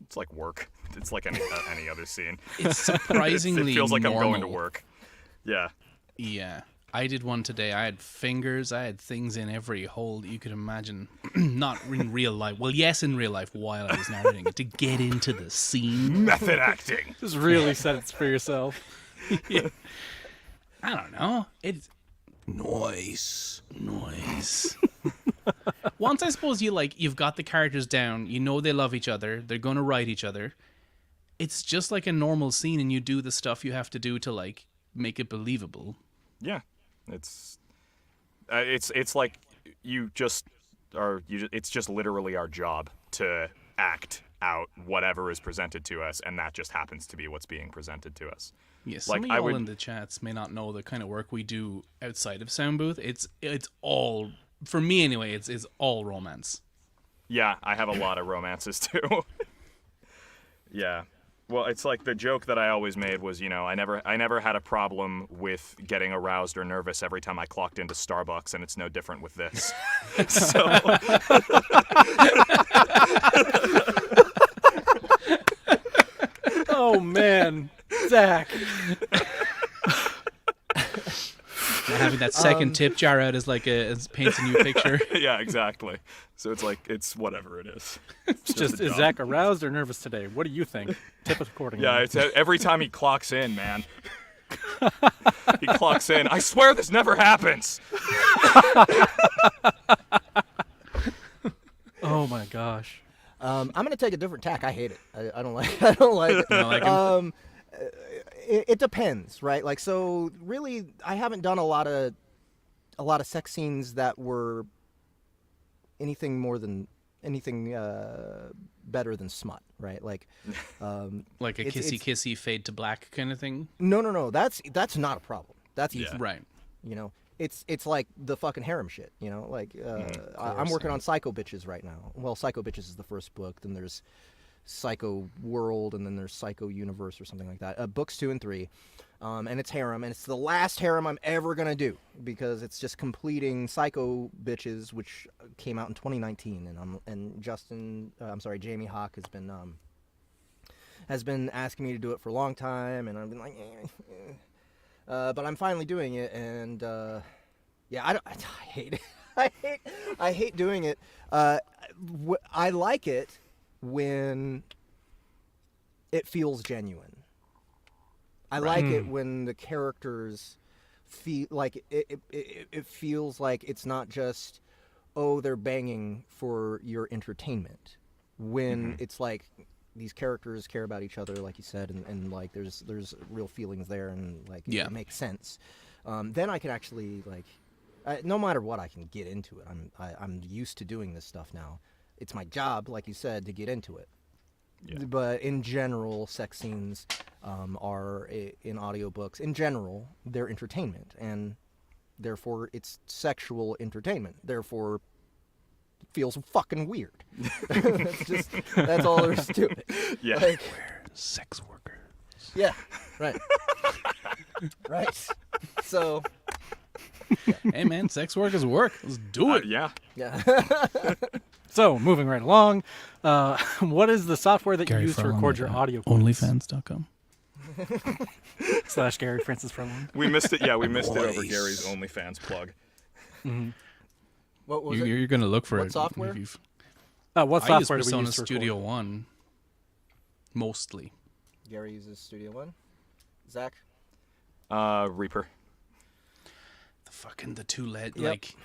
it's like work. It's like any other scene. It's surprisingly it feels like normal. I'm going to work. Yeah. Yeah. I did one today. I had fingers. I had things in every hole you could imagine. Not in real life. Well, yes, in real life while I was narrating it to get into the scene. Method acting. Just really set it for yourself. Yeah. I don't know. It's noise. Once I suppose you've got the characters down, you know they love each other, they're going to write each other. It's just like a normal scene, and you do the stuff you have to do to like make it believable. Yeah. It's like you just are. It's just literally our job to act out whatever is presented to us, and that just happens to be what's being presented to us. Yeah, some of y'all in the chats may not know the kind of work we do outside of Soundbooth. It's all, for me anyway, it's all romance. Yeah, I have a lot of romances too. Yeah. Well, it's like the joke that I always made was, I never had a problem with getting aroused or nervous every time I clocked into Starbucks, and it's no different with this. So. Oh man, Zach. Having that second tip jar out is like it paints a new picture. Yeah, exactly. So it's like, it's whatever it is. It's just is Zach aroused or nervous today? What do you think? Tip us accordingly. Yeah, it's every time he clocks in, man. He clocks in. I swear this never happens. Oh my gosh. I'm gonna take a different tack. I hate it. I don't like. I don't like it. You don't like him? It depends, right? Like, so really, I haven't done a lot of sex scenes that were anything better than smut, right? Like, like a kissy fade to black kind of thing. No. That's not a problem. That's easy, Right. It's like the fucking harem shit, Like, I'm working on Psycho Bitches right now. Well, Psycho Bitches is the first book. Then there's Psycho World, and then there's Psycho Universe or something like that. Books 2 and 3, and it's harem, and it's the last harem I'm ever gonna do because it's just completing Psycho Bitches, which came out in 2019, and Jamie Hawk has been asking me to do it for a long time, and I've been like, but I'm finally doing it, and yeah, I hate it. I hate doing it. I like it when it feels genuine. I like it when the characters feel like it feels like it's not just, oh, they're banging for your entertainment. When it's like these characters care about each other, like you said, and like there's real feelings there, and like it makes sense. Then I can actually no matter what, I can get into it. I'm used to doing this stuff now. It's my job, like you said, to get into it. Yeah. But in general, sex scenes are in audiobooks. In general, they're entertainment, and therefore it's sexual entertainment. Therefore, it feels fucking weird. That's all there is to it. Yeah. We're sex workers. Yeah. Right. Right. So. Yeah. Hey man, sex work is work. Let's do it. Yeah. So, moving right along, what is the software that Gary you use to Furlong record your audio clips? Onlyfans.com. / Gary Francis Furlong. We missed it. Yeah, we missed it over Gary's OnlyFans plug. Mm-hmm. What was it? You're going to look for what it. Software? What I software use do we Persona use to Studio record? One. Mostly. Gary uses Studio One. Zach? Reaper. The two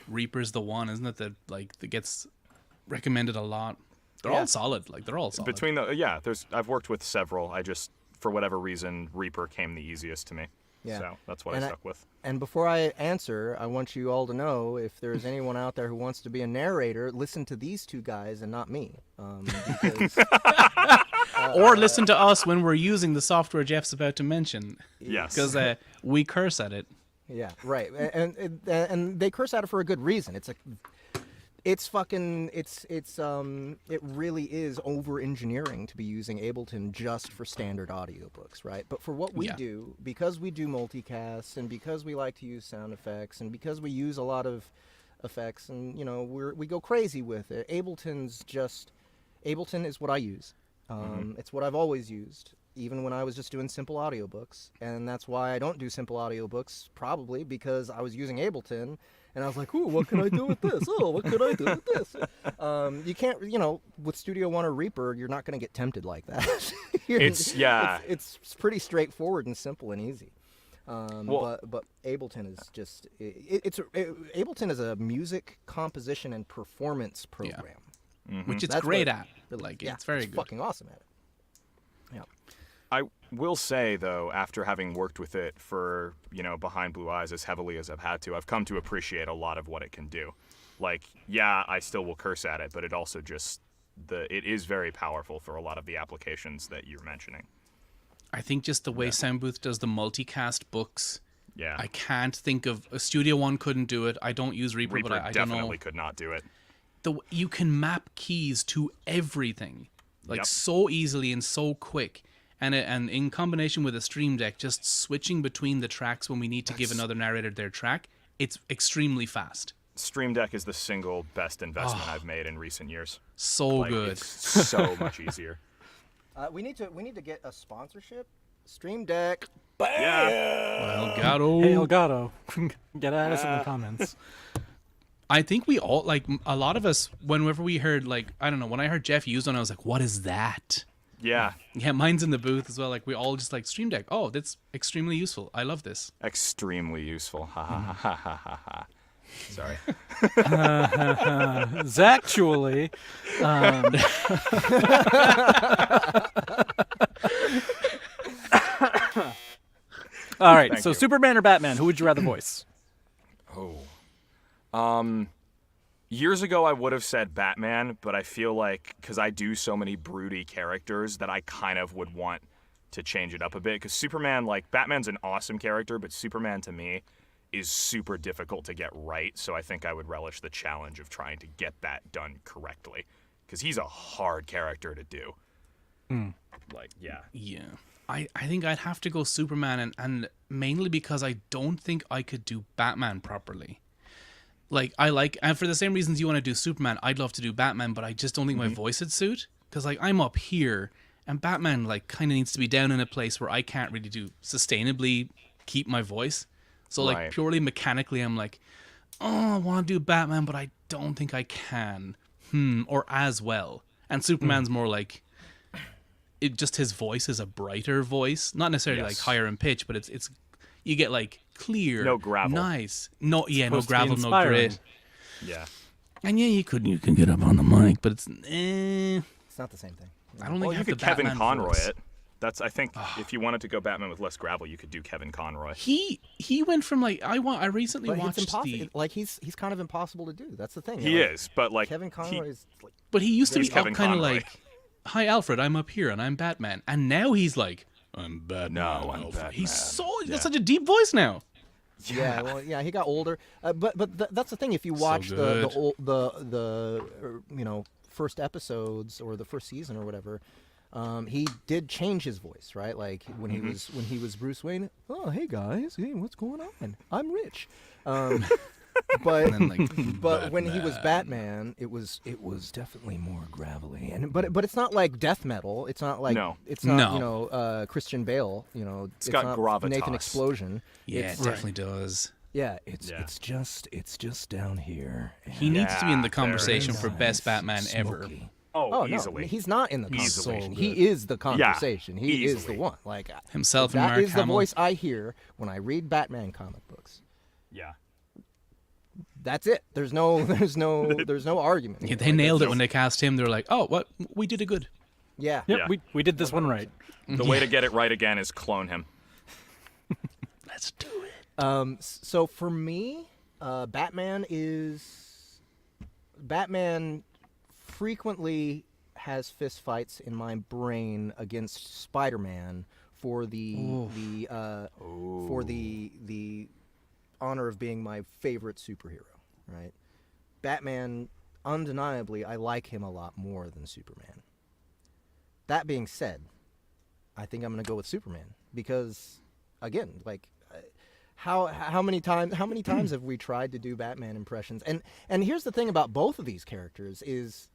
Reaper's the one, isn't it? That gets recommended a lot. They're all solid. Like they're all solid. Between I've worked with several. I just, for whatever reason, Reaper came the easiest to me. Yeah. So that's what I stuck with. And before I answer, I want you all to know, if there's anyone out there who wants to be a narrator, listen to these two guys and not me. Because, or listen to us when we're using the software Jeff's about to mention. Yes. Because we curse at it. Yeah, right. And they curse at it for a good reason. It really is over-engineering to be using Ableton just for standard audiobooks, right? But for what we do, because we do multicast, and because we like to use sound effects, and because we use a lot of effects, and we go crazy with it. Ableton is what I use. It's what I've always used, even when I was just doing simple audiobooks, and that's why I don't do simple audiobooks, probably because I was using Ableton. And I was like, ooh, what can I do with this? Oh, what could I do with this? You can't, with Studio One or Reaper, you're not going to get tempted like that. It's pretty straightforward and simple and easy. But Ableton is just, Ableton is a music composition and performance program. Yeah. Which it's great at. It's very good. Fucking awesome at it. Yeah. I will say, though, after having worked with it for, Behind Blue Eyes as heavily as I've had to, I've come to appreciate a lot of what it can do. Like, yeah, I still will curse at it, but it also it is very powerful for a lot of the applications that you're mentioning. I think just the way Soundbooth does the multicast books. Yeah. I can't think of Studio One couldn't do it. I don't use Reaper, but I don't know. Definitely could not do it. You can map keys to everything, so easily and so quick. And in combination with a Stream Deck, just switching between the tracks when we need to give another narrator their track, it's extremely fast. Stream Deck is the single best investment I've made in recent years. So good. It's so much easier. We need to get a sponsorship. Stream Deck. Bam! Yeah. Elgato. Hey, Elgato. Get at us in the comments. I think we all, a lot of us, whenever we heard, when I heard Jeff use one, I was like, what is that? Yeah. Yeah, mine's in the booth as well. We all just Stream Deck. Oh, that's extremely useful. I love this. Extremely useful. Ha ha ha ha ha ha. Sorry. Actually. All right. Thank so you. Superman or Batman? Who would you rather voice? Years ago, I would have said Batman, but I feel like, because I do so many broody characters, that I kind of would want to change it up a bit. Because Superman, Batman's an awesome character, but Superman to me is super difficult to get right. So I think I would relish the challenge of trying to get that done correctly. Because he's a hard character to do. Yeah. I think I'd have to go Superman, and mainly because I don't think I could do Batman properly. And for the same reasons you want to do Superman, I'd love to do Batman, but I just don't think my voice would suit. Because, I'm up here, and Batman, kind of needs to be down in a place where I can't really sustainably keep my voice. So, purely mechanically, I'm I want to do Batman, but I don't think I can. Or as well. And Superman's more his voice is a brighter voice. Not necessarily, higher in pitch, but it's you get clear, no gravel, nice, no gravel, no grit. Yeah, and you can get up on the mic, but it's It's not the same thing. I don't think you could Kevin Batman Conroy voice. it. I think if you wanted to go Batman with less gravel, you could do Kevin Conroy. He went from I recently watched he's kind of impossible to do. That's the thing. He is, but Kevin Conroy is. But he used to be Kevin kind Conroy. of hi Alfred, I'm up here and I'm Batman, and now he's I'm Batman. No, I'm Alfred. Batman. He's got such a deep voice now. Yeah, he got older. But that's the thing. If you watch the first episodes or the first season or whatever, he did change his voice, right? When he was Bruce Wayne. Oh, hey guys, hey, what's going on? I'm rich. But when he was Batman, it was definitely more gravelly, but it's not like death metal. It's not Christian Bale. It's got not gravitas. Nathan Explosion. Yeah, it definitely does. Yeah, it's just down here. He needs to be in the conversation for best Batman ever. Oh, no, easily. He's not in the conversation. So he is the conversation. He is the easily. one. Himself and that Mark is the Hamill. voice I hear when I read Batman comic books. Yeah. That's it. There's no argument. Yeah, they nailed it when they cast him. They're like, oh, what? We did it good. Yeah. Yep, Yeah. we did this one right. The way to get it right again is clone him. Let's do it. So for me, Batman frequently has fistfights in my brain against Spider-Man for the honor of being my favorite superhero, right? Batman, undeniably, I like him a lot more than Superman. That being said, I think I'm going to go with Superman because, again, like, how many times have we tried to do Batman impressions? And here's the thing about both of these characters is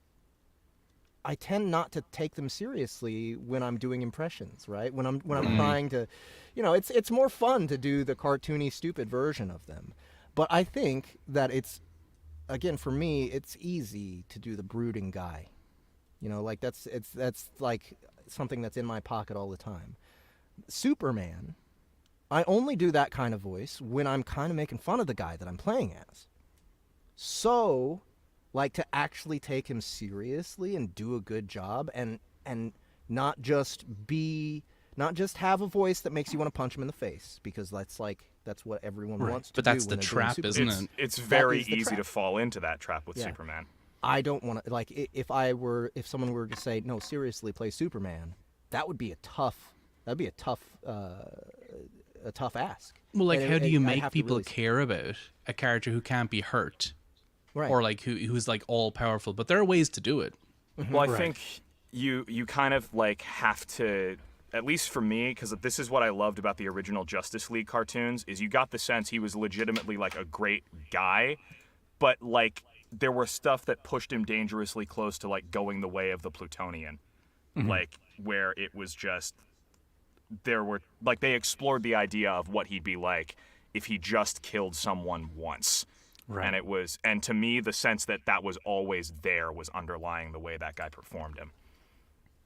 I tend not to take them seriously when I'm doing impressions, right? When I'm trying to, it's more fun to do the cartoony, stupid version of them. But I think that it's, again, for me, it's easy to do the brooding guy. Like that's like something that's in my pocket all the time. Superman, I only do that kind of voice when I'm kind of making fun of the guy that I'm playing as. So, like, to actually take him seriously and do a good job and not just have a voice that makes you want to punch him in the face, because that's what everyone wants to do. But that's when the they're doing trap, isn't it? It's very That is the easy trap. to fall into that trap with Yeah. Superman. I don't want to, like, if someone were to say, no, seriously, play Superman, that'd be a tough ask. Well, like, And how do you I'd make have to people really- care about a character who can't be hurt, Right. or like who's like all powerful? But there are ways to do it. Well, I think you kind of like have to, at least for me, because this is what I loved about the original Justice League cartoons, is you got the sense he was legitimately like a great guy, but like there were stuff that pushed him dangerously close to like going the way of the Plutonian, like where it was just they explored the idea of what he'd be like if he just killed someone once. Right. And to me, the sense that was always there was underlying the way that guy performed him.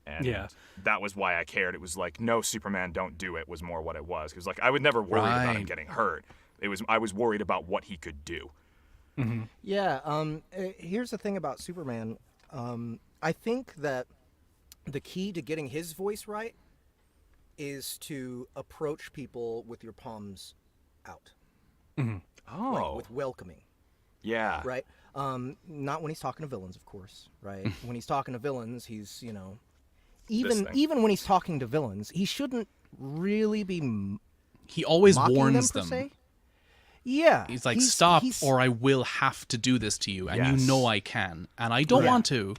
And Yeah. that was why I cared. It was like, no, Superman, don't do it, was more what it was. Because like, I would never worry about him Right. getting hurt. I was worried about what he could do. Yeah, here's the thing about Superman. I think that the key to getting his voice right is to approach people with your palms out. Oh. Like, with welcoming, Yeah. right? Not when he's talking to villains, of course, right? When he's talking to villains, he's, even when he's talking to villains, he shouldn't really be He always mocking warns them, per them. se. Yeah. He's like, stop, or I will have to do this to you, and you know I can, and I don't want to,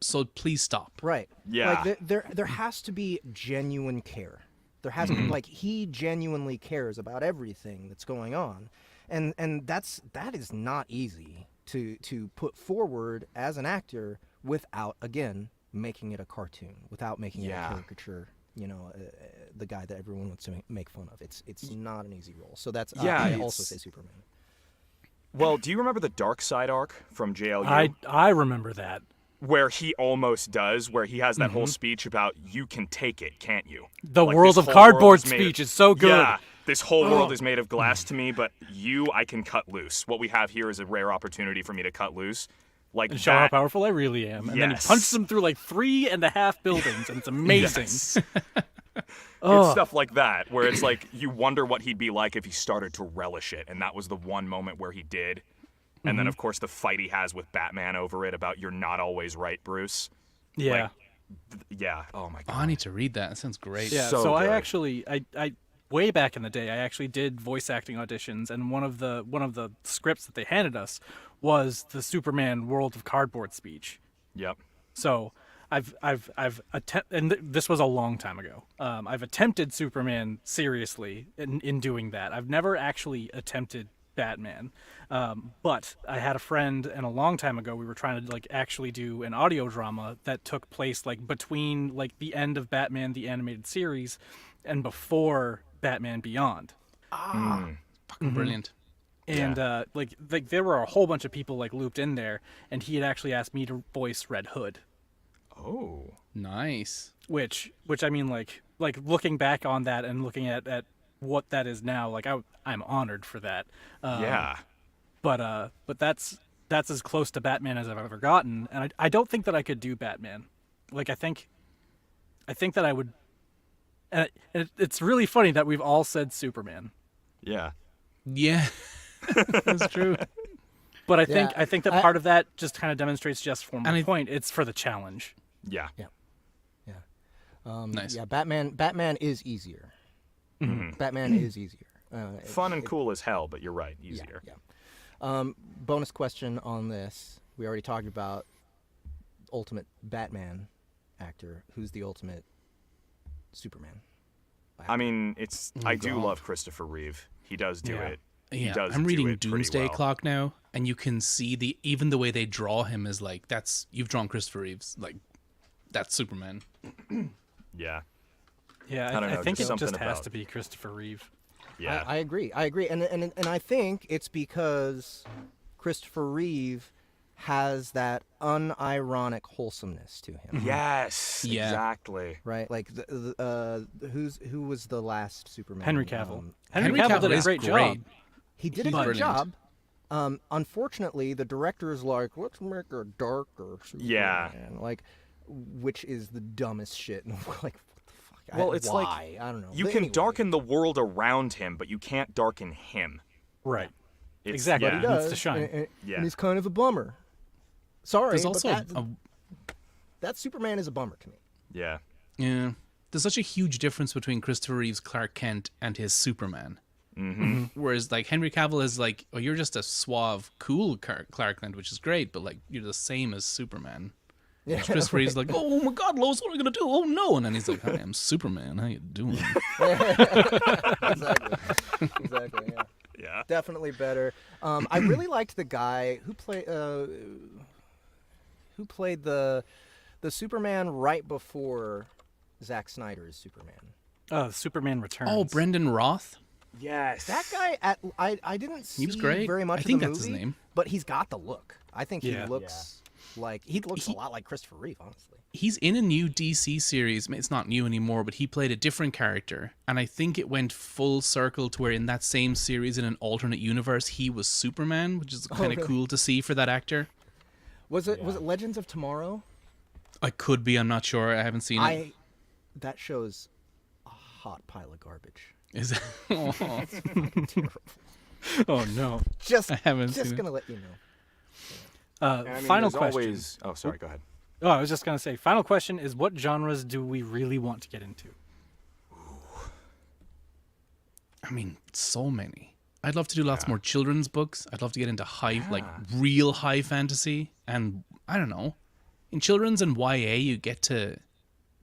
so please stop. Right. Yeah. Like there has to be genuine care. There has to be, like, he genuinely cares about everything that's going on, and that is not easy to put forward as an actor without, again, making it a cartoon, without making it a caricature. The guy that everyone wants to make fun of. It's not an easy role. So that's I also say Superman. Well, do you remember the Dark Side arc from JLU? I remember that. Where he almost does, where he has that whole speech about, you can take it, can't you? The Like, World this of whole Cardboard world is made speech of- is so good. Yeah, this whole world is made of glass to me, but I can cut loose. What we have here is a rare opportunity for me to cut loose. Like And show how that. powerful I really am. And then he Yes. punches them through like 3.5 buildings, and it's amazing. Yes. It's stuff like that, where it's like, you wonder what he'd be like if he started to relish it, and that was the one moment where he did. And then, of course, the fight he has with Batman over it about, you're not always right, Bruce. Yeah. Yeah. Oh, my God. Oh, I need to read that. That sounds great. Yeah, so so I good. actually, I way back in the day, I actually did voice acting auditions, and one of the scripts that they handed us was the Superman World of Cardboard speech. Yep. So I've and this was a long time ago. I've attempted Superman seriously in doing that. I've never actually attempted Batman, but I had a friend, and a long time ago we were trying to like actually do an audio drama that took place like between like the end of Batman the Animated Series and before Batman Beyond. Fucking brilliant. And like there were a whole bunch of people like looped in there, and he had actually asked me to voice Red Hood. Oh. Nice. Which I mean, like looking back on that and looking at what that is now, like I'm honored for that. Yeah. but that's as close to Batman as I've ever gotten, and I don't think that I could do Batman. Like I think that I would. And it's really funny that we've all said Superman. Yeah. Yeah, that's true. But I think that part of that just kind of demonstrates just for my point. It's for the challenge. Yeah. Nice. Yeah, Batman is easier. Batman is easier. Fun and cool as hell, but you're right, easier. Yeah. Bonus question on this. We already talked about ultimate Batman actor. Who's the ultimate Superman? I mean, I do love Christopher Reeve. He does do it. Yeah, does I'm do reading it pretty Doomsday well. Clock now, and you can see even the way they draw him is like you've drawn Christopher Reeves, like that's Superman. Yeah. Yeah, I don't know, think just it just something has about- to be Christopher Reeve. Yeah. I agree, and I think it's because Christopher Reeve has that unironic wholesomeness to him. Yes. Yeah. Exactly. Right, like who was the last Superman? Henry Cavill. Henry Cavill did a is great job. He did a He's good brilliant. job. Unfortunately, the director is like, let's make a darker Superman. Yeah. Like, which is the dumbest shit. And we're like, what the fuck? Well, it's why? like I don't know. You But can anyway, darken the world around him, but you can't darken him. Right. It's- Exactly. Yeah. He needs to does, shine. and he's kind of a bummer. Sorry, There's but also that Superman is a bummer to me. Yeah. yeah. There's such a huge difference between Christopher Reeve's Clark Kent and his Superman. Mm-hmm. Whereas like Henry Cavill is like, oh, you're just a suave, cool Clark Kent, which is great, but like you're the same as Superman. Yeah, Christopher Reeve's like, oh my God, Lois, what are we gonna do? Oh no! And then he's like, hi, I'm Superman. How you doing? Exactly. Yeah. Yeah. Definitely better. I really liked the guy who played the Superman right before Zack Snyder's Superman. Superman Returns. Oh, Brendan Roth. Yes. That guy, I didn't see He was great. very much I of think the that's his movie, name. but he's got the look. I think he Yeah. looks like he looks a lot like Christopher Reeve, honestly. He's in a new DC series. It's not new anymore, but he played a different character. And I think it went full circle to where in that same series, in an alternate universe, he was Superman, which is kind of really? cool to see for that actor. Was it Legends of Tomorrow? I could be. I'm not sure. I haven't seen it. That show's a hot pile of garbage. Is it? Oh, Terrible. Oh no. Just I haven't just seen it. gonna let you know. And I mean, Final there's question. Always... Oh, sorry. Go ahead. Oh, I was just gonna say. Final question is: what genres do we really want to get into? I mean, so many. I'd love to do lots more children's books. I'd love to get into real high fantasy. And I don't know. In children's and YA,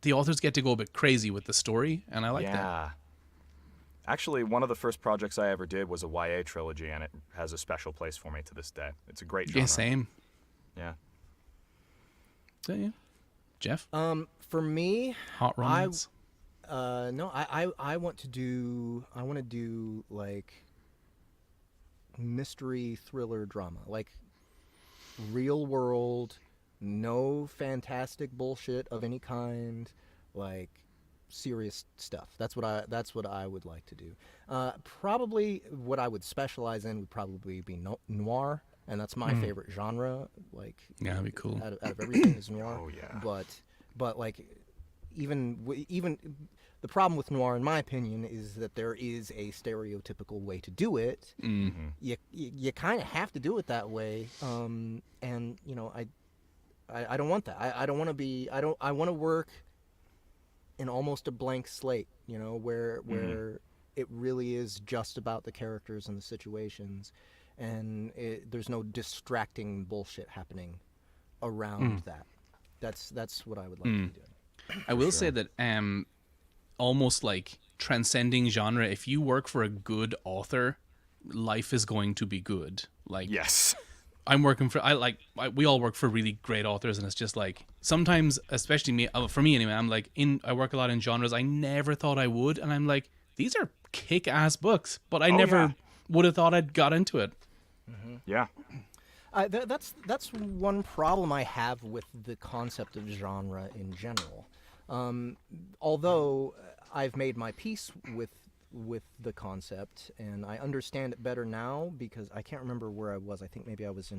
the authors get to go a bit crazy with the story, and I like that. Yeah. Actually, one of the first projects I ever did was a YA trilogy, and it has a special place for me to this day. It's a great genre. Yeah, same. Yeah. So, yeah. Jeff? For me, Hot romance? no, I want to do like mystery thriller drama, like real world, no fantastic bullshit of any kind, like serious stuff. That's what I would like to do. Probably what I would specialize in would probably be noir, and that's my favorite genre. Like, Yeah, that'd be cool. Out of everything is noir. Oh, yeah. But like even the problem with noir, in my opinion, is that there is a stereotypical way to do it. Mm-hmm. You kind of have to do it that way, and you know I don't want that. I don't want to be. I want to work in almost a blank slate. You know, where it really is just about the characters and the situations, and there's no distracting bullshit happening around that. That's what I would like to be doing. I will say that almost like transcending genre, if you work for a good author, life is going to be good. Like, Yes. I'm working for we all work for really great authors, and it's just like sometimes, especially me, for me anyway, I'm like I work a lot in genres I never thought I would, and I'm like, these are kick-ass books, but I never would have thought I'd got into it. Yeah. That's one problem I have with the concept of genre in general. Although I've made my peace with with the concept, and I understand it better now because I can't remember where I was. I think maybe I was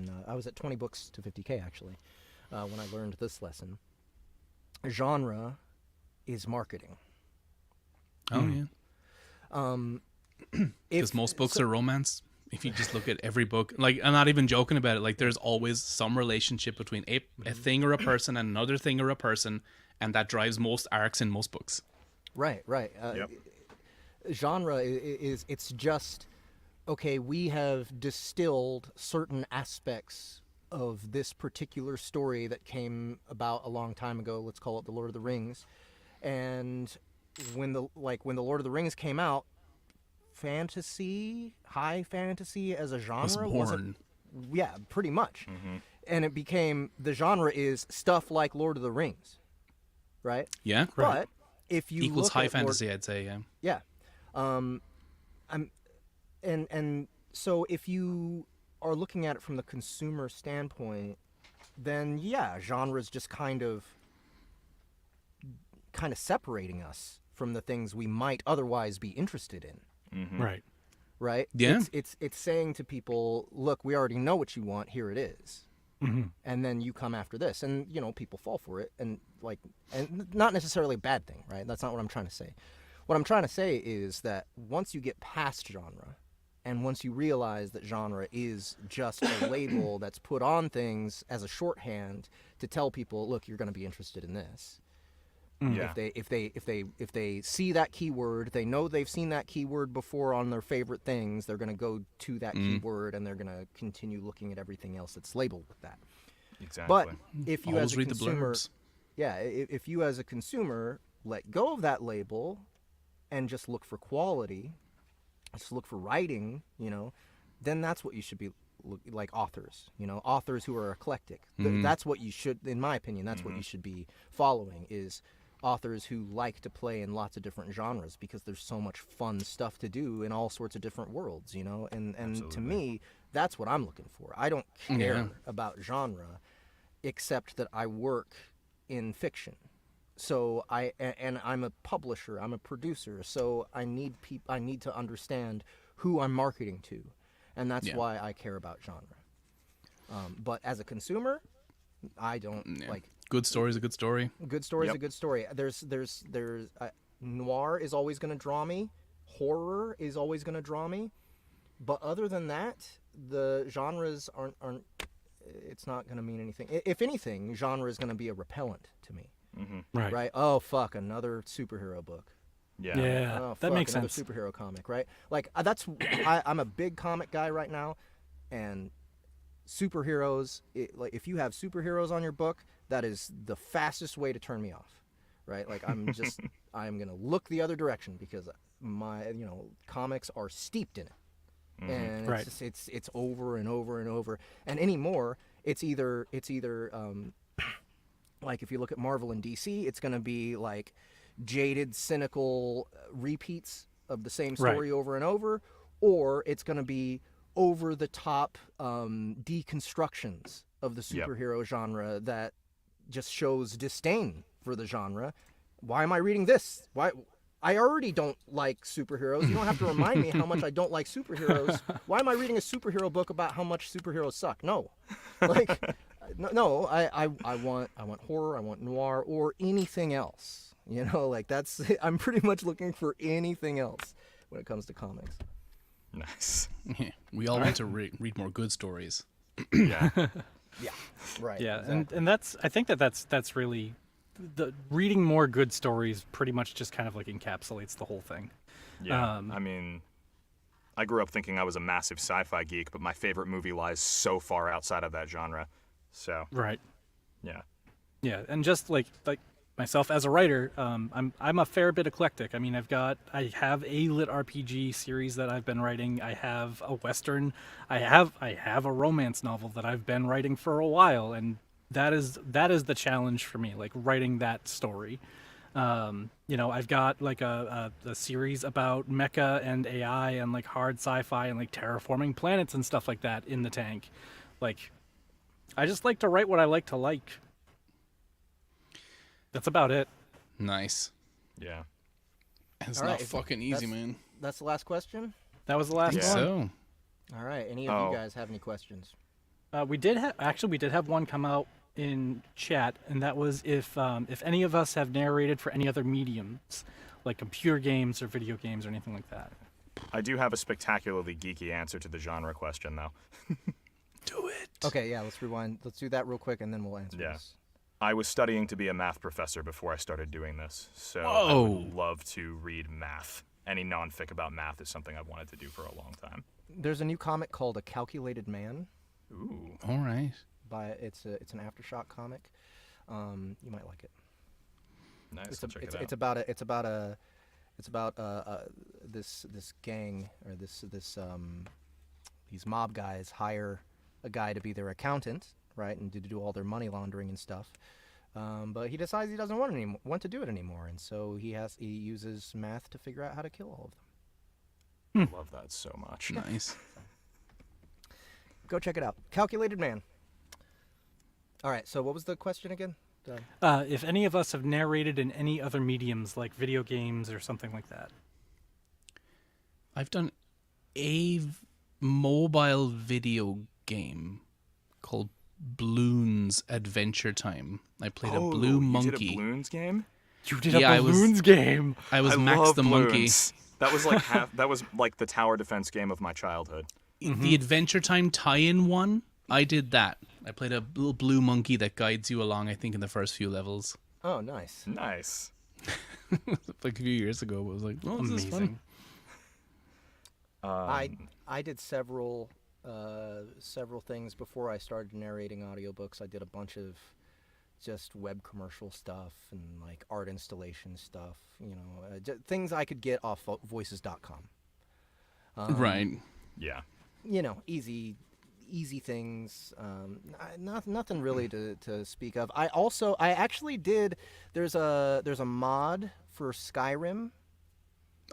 at 20 books to 50K actually when I learned this lesson. Genre is marketing. Oh yeah. Because most books are romance. If you just look at every book, like, I'm not even joking about it. Like, there's always some relationship between a thing or a person and another thing or a person, and that drives most arcs in most books. Right. Genre is it's just, okay, we have distilled certain aspects of this particular story that came about a long time ago. Let's call it the Lord of the Rings. And when the Lord of the Rings came out, high fantasy as a genre wasn't, yeah, pretty much. And it became, the genre is stuff like Lord of the Rings, right? Yeah, but if you equals look high at fantasy, I'd say. Yeah. So if you are looking at it from the consumer standpoint, then yeah, genre is just kind of separating us from the things we might otherwise be interested in. Right. Yeah. It's saying to people, look, we already know what you want. Here it is. And then you come after this, and people fall for it, and not necessarily a bad thing, right? That's not what I'm trying to say. What I'm trying to say is that once you get past genre, and once you realize that genre is just a label that's put on things as a shorthand to tell people, look, you're going to be interested in this. Yeah. If they see that keyword, they know they've seen that keyword before on their favorite things, they're going to go to that keyword, and they're going to continue looking at everything else that's labeled with that. Exactly. But if you Always as a read consumer, the blurbs. if you as a consumer let go of that label and just look for quality, just look for writing, then that's what you should be like, authors, authors who are eclectic. That's what you should, in my opinion, that's what you should be following, is authors who like to play in lots of different genres, because there's so much fun stuff to do in all sorts of different worlds, and to me, that's what I'm looking for. I don't care about genre, except that I work in fiction. So I'm a publisher, I'm a producer, so I need to understand who I'm marketing to, and that's why I care about genre. But as a consumer, I don't like. Good story is a good story. Good story is a good story. There's noir is always going to draw me. Horror is always going to draw me. But other than that, the genres aren't. It's not going to mean anything. If anything, genre is going to be a repellent to me. Right. Oh fuck, another superhero book. Yeah. Oh, that makes another sense. superhero comic, right? Like I'm a big comic guy right now, and superheroes. If you have superheroes on your book, that is the fastest way to turn me off, right? Like I'm gonna look the other direction, because my comics are steeped in it, and it's over and over and over. And anymore, it's either like, if you look at Marvel and DC, it's gonna be like jaded, cynical repeats of the same story over and over, or it's gonna be over the top deconstructions of the superhero genre that just shows disdain for the genre. Why am I reading this? Why? I already don't like superheroes. You don't have to remind me how much I don't like superheroes. Why am I reading a superhero book about how much superheroes suck? No, like, no. I want horror. I want noir, or anything else. Like, that's. I'm pretty much looking for anything else when it comes to comics. Nice. Yeah. We all want to read more good stories. Yeah. Yeah. Right. Yeah, exactly. and I think that's really, the reading more good stories pretty much just kind of like encapsulates the whole thing. Yeah. I mean, I grew up thinking I was a massive sci-fi geek, but my favorite movie lies so far outside of that genre. So. Right. Yeah. Yeah, and just like myself as a writer, I'm a fair bit eclectic. I mean, I have a LitRPG series that I've been writing. I have a Western. I have a romance novel that I've been writing for a while, and that is the challenge for me, like writing that story. I've got like a series about mecha and AI and like hard sci-fi and like terraforming planets and stuff like that in the tank. Like, I just like to write what I like to like. That's about it. Nice. Yeah. It's All not right, fucking easy, man. That's the last question? That was the last Yeah. one. So, All right. Any of Oh. you guys have any questions? We did have one come out in chat, and that was if any of us have narrated for any other mediums, like computer games or video games or anything like that. I do have a spectacularly geeky answer to the genre question, though. do it. Okay, yeah, let's rewind. Let's do that real quick, and then we'll answer Yeah. this. I was studying to be a math professor before I started doing this, so I Whoa. would love to read math. Any non-fic about math is something I've wanted to do for a long time. There's a new comic called A Calculated Man. Ooh. All right. It's an Aftershock comic. You might like it. Nice. I'll check it out. It's about this gang or these mob guys hire a guy to be their accountant, right, and to do all their money laundering and stuff. But he decides he doesn't want to do it anymore, and so he uses math to figure out how to kill all of them. I love that so much. Nice. Go check it out. Calculated Man. All right, so what was the question again? If any of us have narrated in any other mediums, like video games or something like that. I've done a mobile video game called Bloons Adventure Time. I played a blue You monkey. did a Bloons game? You did Yeah, a Balloons game. I was I Max love the monkey. Bloons. That was like the tower defense game of my childhood. The Adventure Time tie-in one, I did that. I played a little blue monkey that guides you along, I think, in the first few levels. Oh, nice. Nice. Like a few years ago, but it was like, oh, this is fun. Amazing. I did several things before I started narrating audiobooks. I did a bunch of just web commercial stuff and like art installation stuff, things I could get off voices.com. Right. Yeah. Easy things. Nothing really to speak of. I actually did. There's a mod for Skyrim.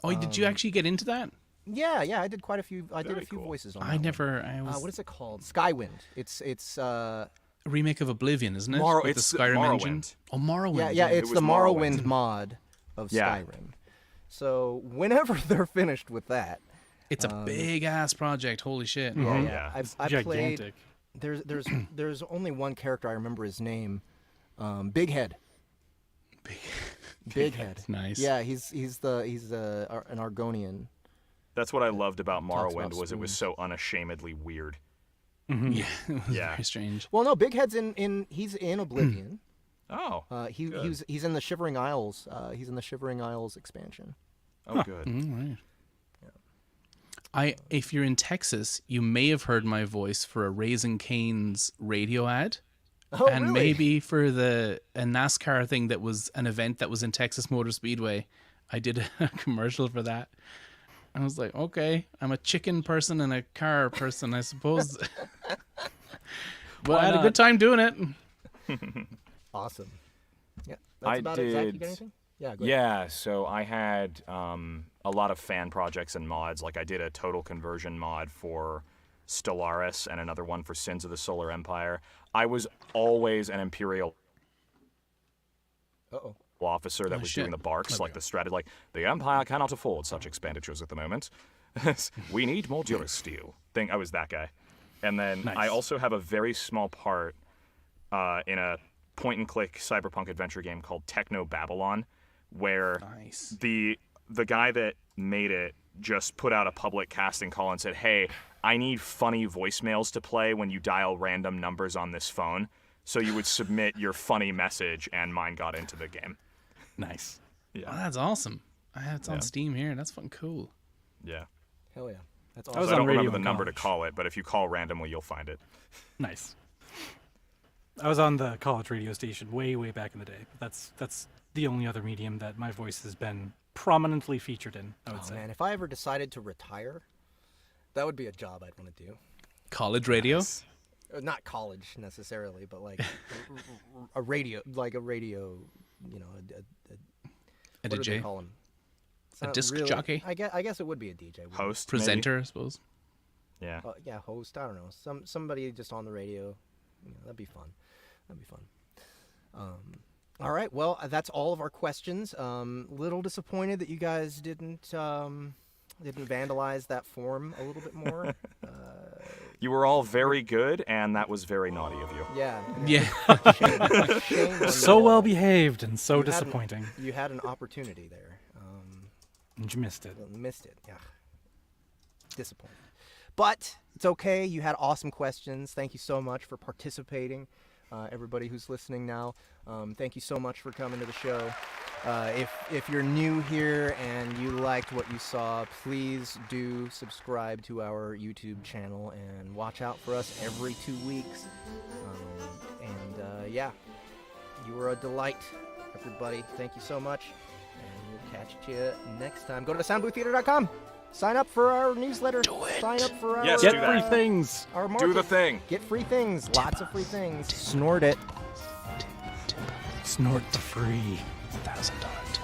Oh, did you actually get into that? Yeah, I did quite a few. I did a Very few cool. voices on. I that one. never. I was What is it called? Skywind. It's a remake of Oblivion, isn't it? With it's the Skyrim Morrowind. engine. Oh, Morrowind. yeah. It's was the Morrowind Morrowind. mod of Yeah. Skyrim. So whenever they're finished with that, It's a big ass project. Holy shit. Yeah. I played. Gigantic. There's only one character I remember his name, Big Head. Big Head. Nice. Yeah, he's an Argonian. That's what I loved about Talks Morrowind about was it was so unashamedly weird. Yeah. It was Yeah. very strange. Well, no, Big Head's he's in Oblivion. Oh. He's in the Shivering Isles. He's in the Shivering Isles expansion. Oh, good. All right. If you're in Texas, you may have heard my voice for a Raising Cane's radio ad. Oh, And really? maybe for a NASCAR thing that was an event that was in Texas Motor Speedway. I did a commercial for that. I was like, okay, I'm a chicken person and a car person, I suppose. But I had a good time doing it. Awesome. Yeah, I that's about it. Zach, you did- got anything? Yeah, go ahead. Yeah, so I had a lot of fan projects and mods. Like I did a total conversion mod for Stellaris and another one for Sins of the Solar Empire. I was always an Imperial Uh-oh. officer that was shit. doing the barks, like the strategy, like the Empire cannot afford such expenditures at the moment. We need more Durasteel. I was that guy. And then I Nice. also have a very small part in a point-and-click cyberpunk adventure game called Techno Babylon, where Nice. the guy that made it just put out a public casting call and said, hey, I need funny voicemails to play when you dial random numbers on this phone. So you would submit your funny message, and mine got into the game. Nice. Yeah. Oh, that's awesome. It's on Steam here. That's fucking cool. Yeah. Hell yeah. That's I awesome. was So I on don't radio remember the in number to college. call it, but if you call randomly, you'll find it. Nice. I was on the college radio station way, way back in the day. That's the only other medium that my voice has been prominently featured in, I would Oh, say. man, if I ever decided to retire, that would be a job I'd want to do. College radio? Not college necessarily, but like a radio, you know, A what do they DJ? call 'em? It's A not disc really- jockey? I guess it would be a DJ. wouldn't it? Host, maybe? Presenter, I suppose. Yeah. Yeah, host. I don't know. Somebody just on the radio. That'd be fun. All right. Well, that's all of our questions. Little disappointed that you guys didn't Didn't vandalize that form a little bit more. You were all very good, and that was very naughty of you. Yeah. Shame on So you. well behaved and so You had an- disappointing. You had an opportunity there. And you missed it. Missed it. Yeah. Disappointed. But it's okay. You had awesome questions. Thank you so much for participating. Everybody who's listening now, thank you so much for coming to the show. If you're new here and you liked what you saw, please do subscribe to our YouTube channel and watch out for us every 2 weeks. Yeah, you were a delight, everybody. Thank you so much, and we'll catch you next time. Go to soundbooththeater.com. Sign up for our newsletter. Do it. Sign up for our Yes, Get do free that. things. our Do market. the thing. Get free things. Lots of free things. Snort it. Snort the free. $1,000 tip.